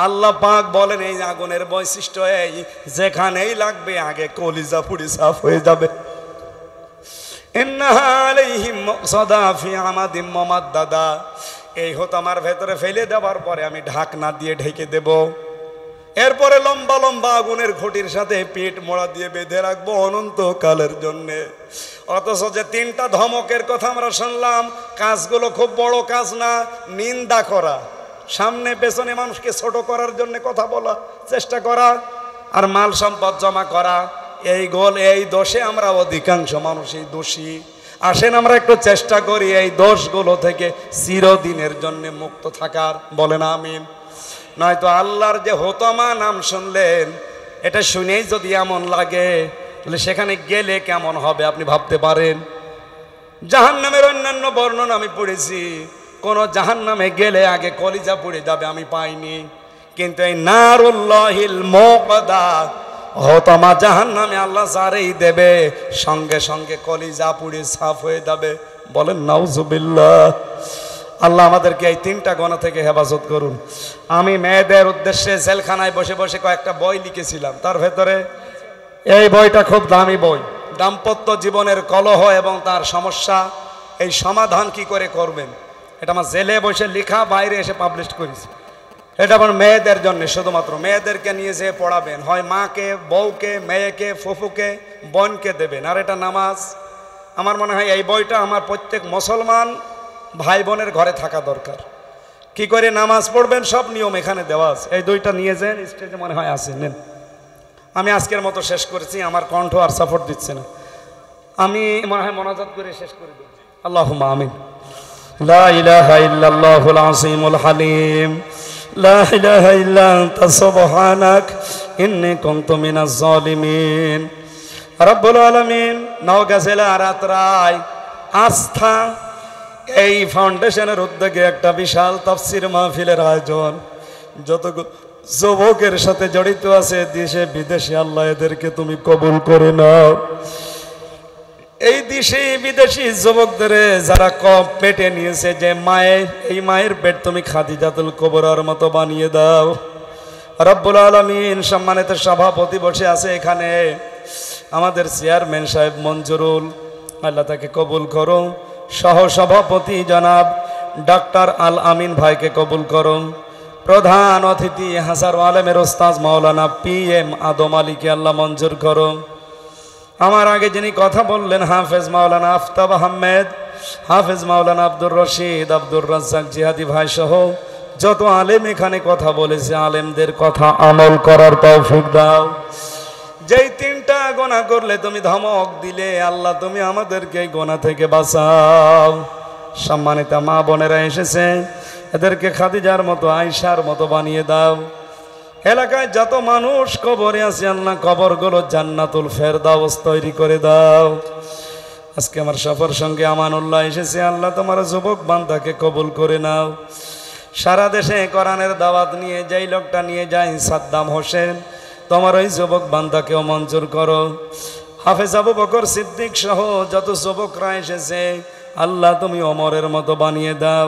আল্লাহ পাক বলেন এই আগুনের বৈশিষ্ট্য এই, যেখানেই লাগবে আগে কলিজা পুড়ে সাফ হয়ে যাবে। ইন্নাহা আলাইহিম মুসাদা ফি আমাদিম মুমাদ্দাদা, এই হুতমার ভেতরে ফেলে দেওয়ার পরে আমি ঢাকনা দিয়ে ঢেকে দেব। এরপরে লম্বা লম্বা আগুনের খুঁটির সাথে পেট মোড়া দিয়ে বেঁধে রাখবো অনন্তকালের জন্যে। অথচ যে 3টা ধমকের কথা আমরা শুনলাম, কাজগুলো খুব বড় কাজ না। নিন্দা করা, সামনে পেছনে মানুষকে ছোট করার জন্য কথা বলা, চেষ্টা করা, আর মাল সম্পদ জমা করা, এই গোল, এই দোষে আমরা অধিকাংশ মানুষই দোষী। আসেন আমরা একটু চেষ্টা করি এই দোষগুলো থেকে চিরদিনের জন্য মুক্ত থাকার। বলেন আমিন। নয়তো আল্লাহর যে হুতমা নাম শুনলেন, এটা শুনেই যদি এমন লাগে, তাহলে সেখানে গেলে কেমন হবে আপনি ভাবতে পারেন। জাহান্নামের অন্যান্য বর্ণনা আমি পড়েছি, কোন জাহান্নামে গেলে আগে কলিজা পুড়ে যাবে আমি পাইনি, কিন্তু এই নারুল্লাহিল মুকাদা, হুতমা জাহান্নামে আল্লাহ যারেই দেবে, সঙ্গে সঙ্গে কলিজা পুড়ে সাফ হয়ে যাবে। বলেন নাউজুবিল্লাহ। আল্লাহ আমাদেরকে এই 3টা গুনাহ থেকে হেফাজত করুন। আমি মেয়েদের উদ্দেশ্যে জেলখানায় বসে বসে কয়েকটা বই লিখেছিলাম, তার ভেতরে এই বইটা খুব দামি বই, দাম্পত্য জীবনের কলহ এবং তার সমস্যা, এই সমাধান কি করে করবেন, এটা আমার জেলে বসে লেখা, বাইরে এসে পাবলিশ করেছি। এটা আমার মেয়েদের জন্য, শুধুমাত্র মেয়েদেরকে নিয়ে যেয়ে পড়াবেন, হয় মাকে, বউকে, মেয়েকে, ফুফুকে, বোনকে দেবেন। আর এটা নামাজ, আমার মনে হয় এই বইটা আমার প্রত্যেক মুসলমান ভাই বোনের ঘরে থাকা দরকার। কি করে নামাজ পড়বেন সব নিয়ম এখানে দেওয়া আছে। এই 2টা নিয়ে যান, স্টেজে মনে হয় আছে, নেন। আমি আজকের মতো শেষ করেছি, আমার কণ্ঠ আর সাপোর্ট দিচ্ছে না, আমি মনে হয় মোনাজাত করে শেষ করে দেব। আল্লাহুম্মা আমিন। লা ইলাহা ইল্লাল্লাহুল আযীমুল হালিম, লা ইলাহা ইল্লা আনতা সুবহানাক ইন্নী কুনতু মিনাজ জালিমিন। রব্বুল আলামিন, নওগাঁ জেলা আরাতরায় আস্থা এই ফাউন্ডেশনের উদ্যোগে একটা বিশাল তাফসীর মাহফিলের আয়োজন। যতগুলো যুবকের সাথে জড়িত আছে দেশে বিদেশে, আল্লাহ এদেরকে তুমি কবুল করে নাও। এই দেশি বিদেশি যুবকদের যারা কম পেটে নিয়েছে, যে মায়ের এই মায়ের পেট তুমি খাদিজাতুল কুবরার মতো বানিয়ে দাও। রব্বুল আলামিন সম্মানিত সভাপতি বসে আছে এখানে, আমাদের চেয়ারম্যান সাহেব মঞ্জুরুল, আল্লাহ তাকে কবুল করো। সহ সভাপতি জনাব ডাক্তার আল আমিন ভাইকে কবুল করো। প্রধান অতিথি হাসার আলমের ওস্তাজ মাওলানা PM আদম আলীকে আল্লাহ মঞ্জুর করো। আমার আগে যিনি কথা বললেন হাফেজ মাওলানা আফতাব আহমেদ, হাফেজ মাওলানা আব্দুর রশিদ, আব্দুর রাজ্জাক জিহাদি ভাই সহ যত আলেম এখানে কথা বলেছে, আলেমদের কথা আমল করার তৌফিক দাও। যেই 3টা গোনা করলে তুমি ধমক দিলে, আল্লাহ তুমি আমাদেরকে এই গোনা থেকে বাঁচাও। সম্মানিত মা বোনেরা এসেছে, এদেরকে খাদিজার মতো আয়েশার মতো বানিয়ে দাও। এলাকায় যত মানুষ কবরে আছে, আল্লাহ কবরগুলো জান্নাতুল ফেরদাউস তৈরি করে দাও। আজকে আমার সফর সঙ্গে আমানুল্লাহ এসেছে, আল্লাহ তোমার যুবক বান্দাকে কবুল করে নাও। সারা দেশে কোরআনের দাওয়াত নিয়ে যেই লোকটা নিয়ে যায় সাদ্দাম হোসেন, তোমার ওই যুবক বান্দাকেও মঞ্জুর করো। হাফেজ আবু বকর সিদ্দিক সহ যত যুবকরা এসেছে, আল্লাহ তুমি ওমরের মতো বানিয়ে দাও।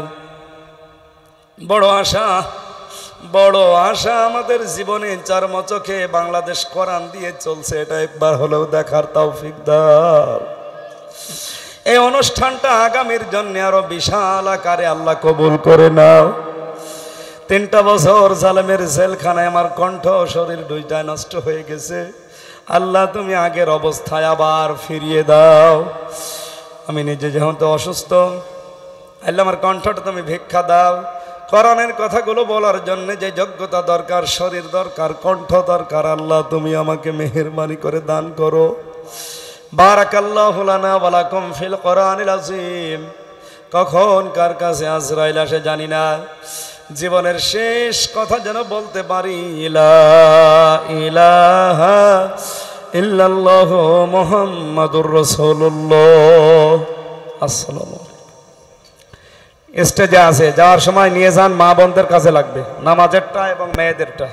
বড় আশা আমাদের জীবনে, 4 চোখে বাংলাদেশ কোরআন দিয়ে চলছে, এটা একবার হলেও দেখার তৌফিক দাও। এই অনুষ্ঠানটা আগামীর জন্য আরো বিশাল আকারে আল্লাহ কবুল করে নাও। 3টা বছর জালেমের জেলখানায় আমার কণ্ঠ শরীর 2টা নষ্ট হয়ে গেছে, আল্লাহ তুমি আগের অবস্থায় আবার ফিরিয়ে দাও। আমি নিজে যেহেতু অসুস্থ, আল্লাহ আমার কণ্ঠটা তুমি ভিক্ষা দাও। কোরআনের কথাগুলো বলার জন্য যে যোগ্যতা দরকার, শরীর দরকার, কণ্ঠ দরকার, আল্লাহ তুমি আমাকে মেহেরবানি করে দান করো। বারাকাল্লাহু লানা ওয়া লাকুম ফিল কোরআনিল আযীম। কখন কার কাছে আজরাইল আসে জানি না, জীবনের শেষ কথা যেন বলতে পারি, লা ইলাহা ইল্লাল্লাহু মুহাম্মাদুর রাসূলুল্লাহ। আসসালামু আলাইকুম। স্টেজে আছে, যাওয়ার সময় নিয়ে যান, মা বোনদের কাছে লাগবে, নামাজেরটা এবং মেয়েদেরটা।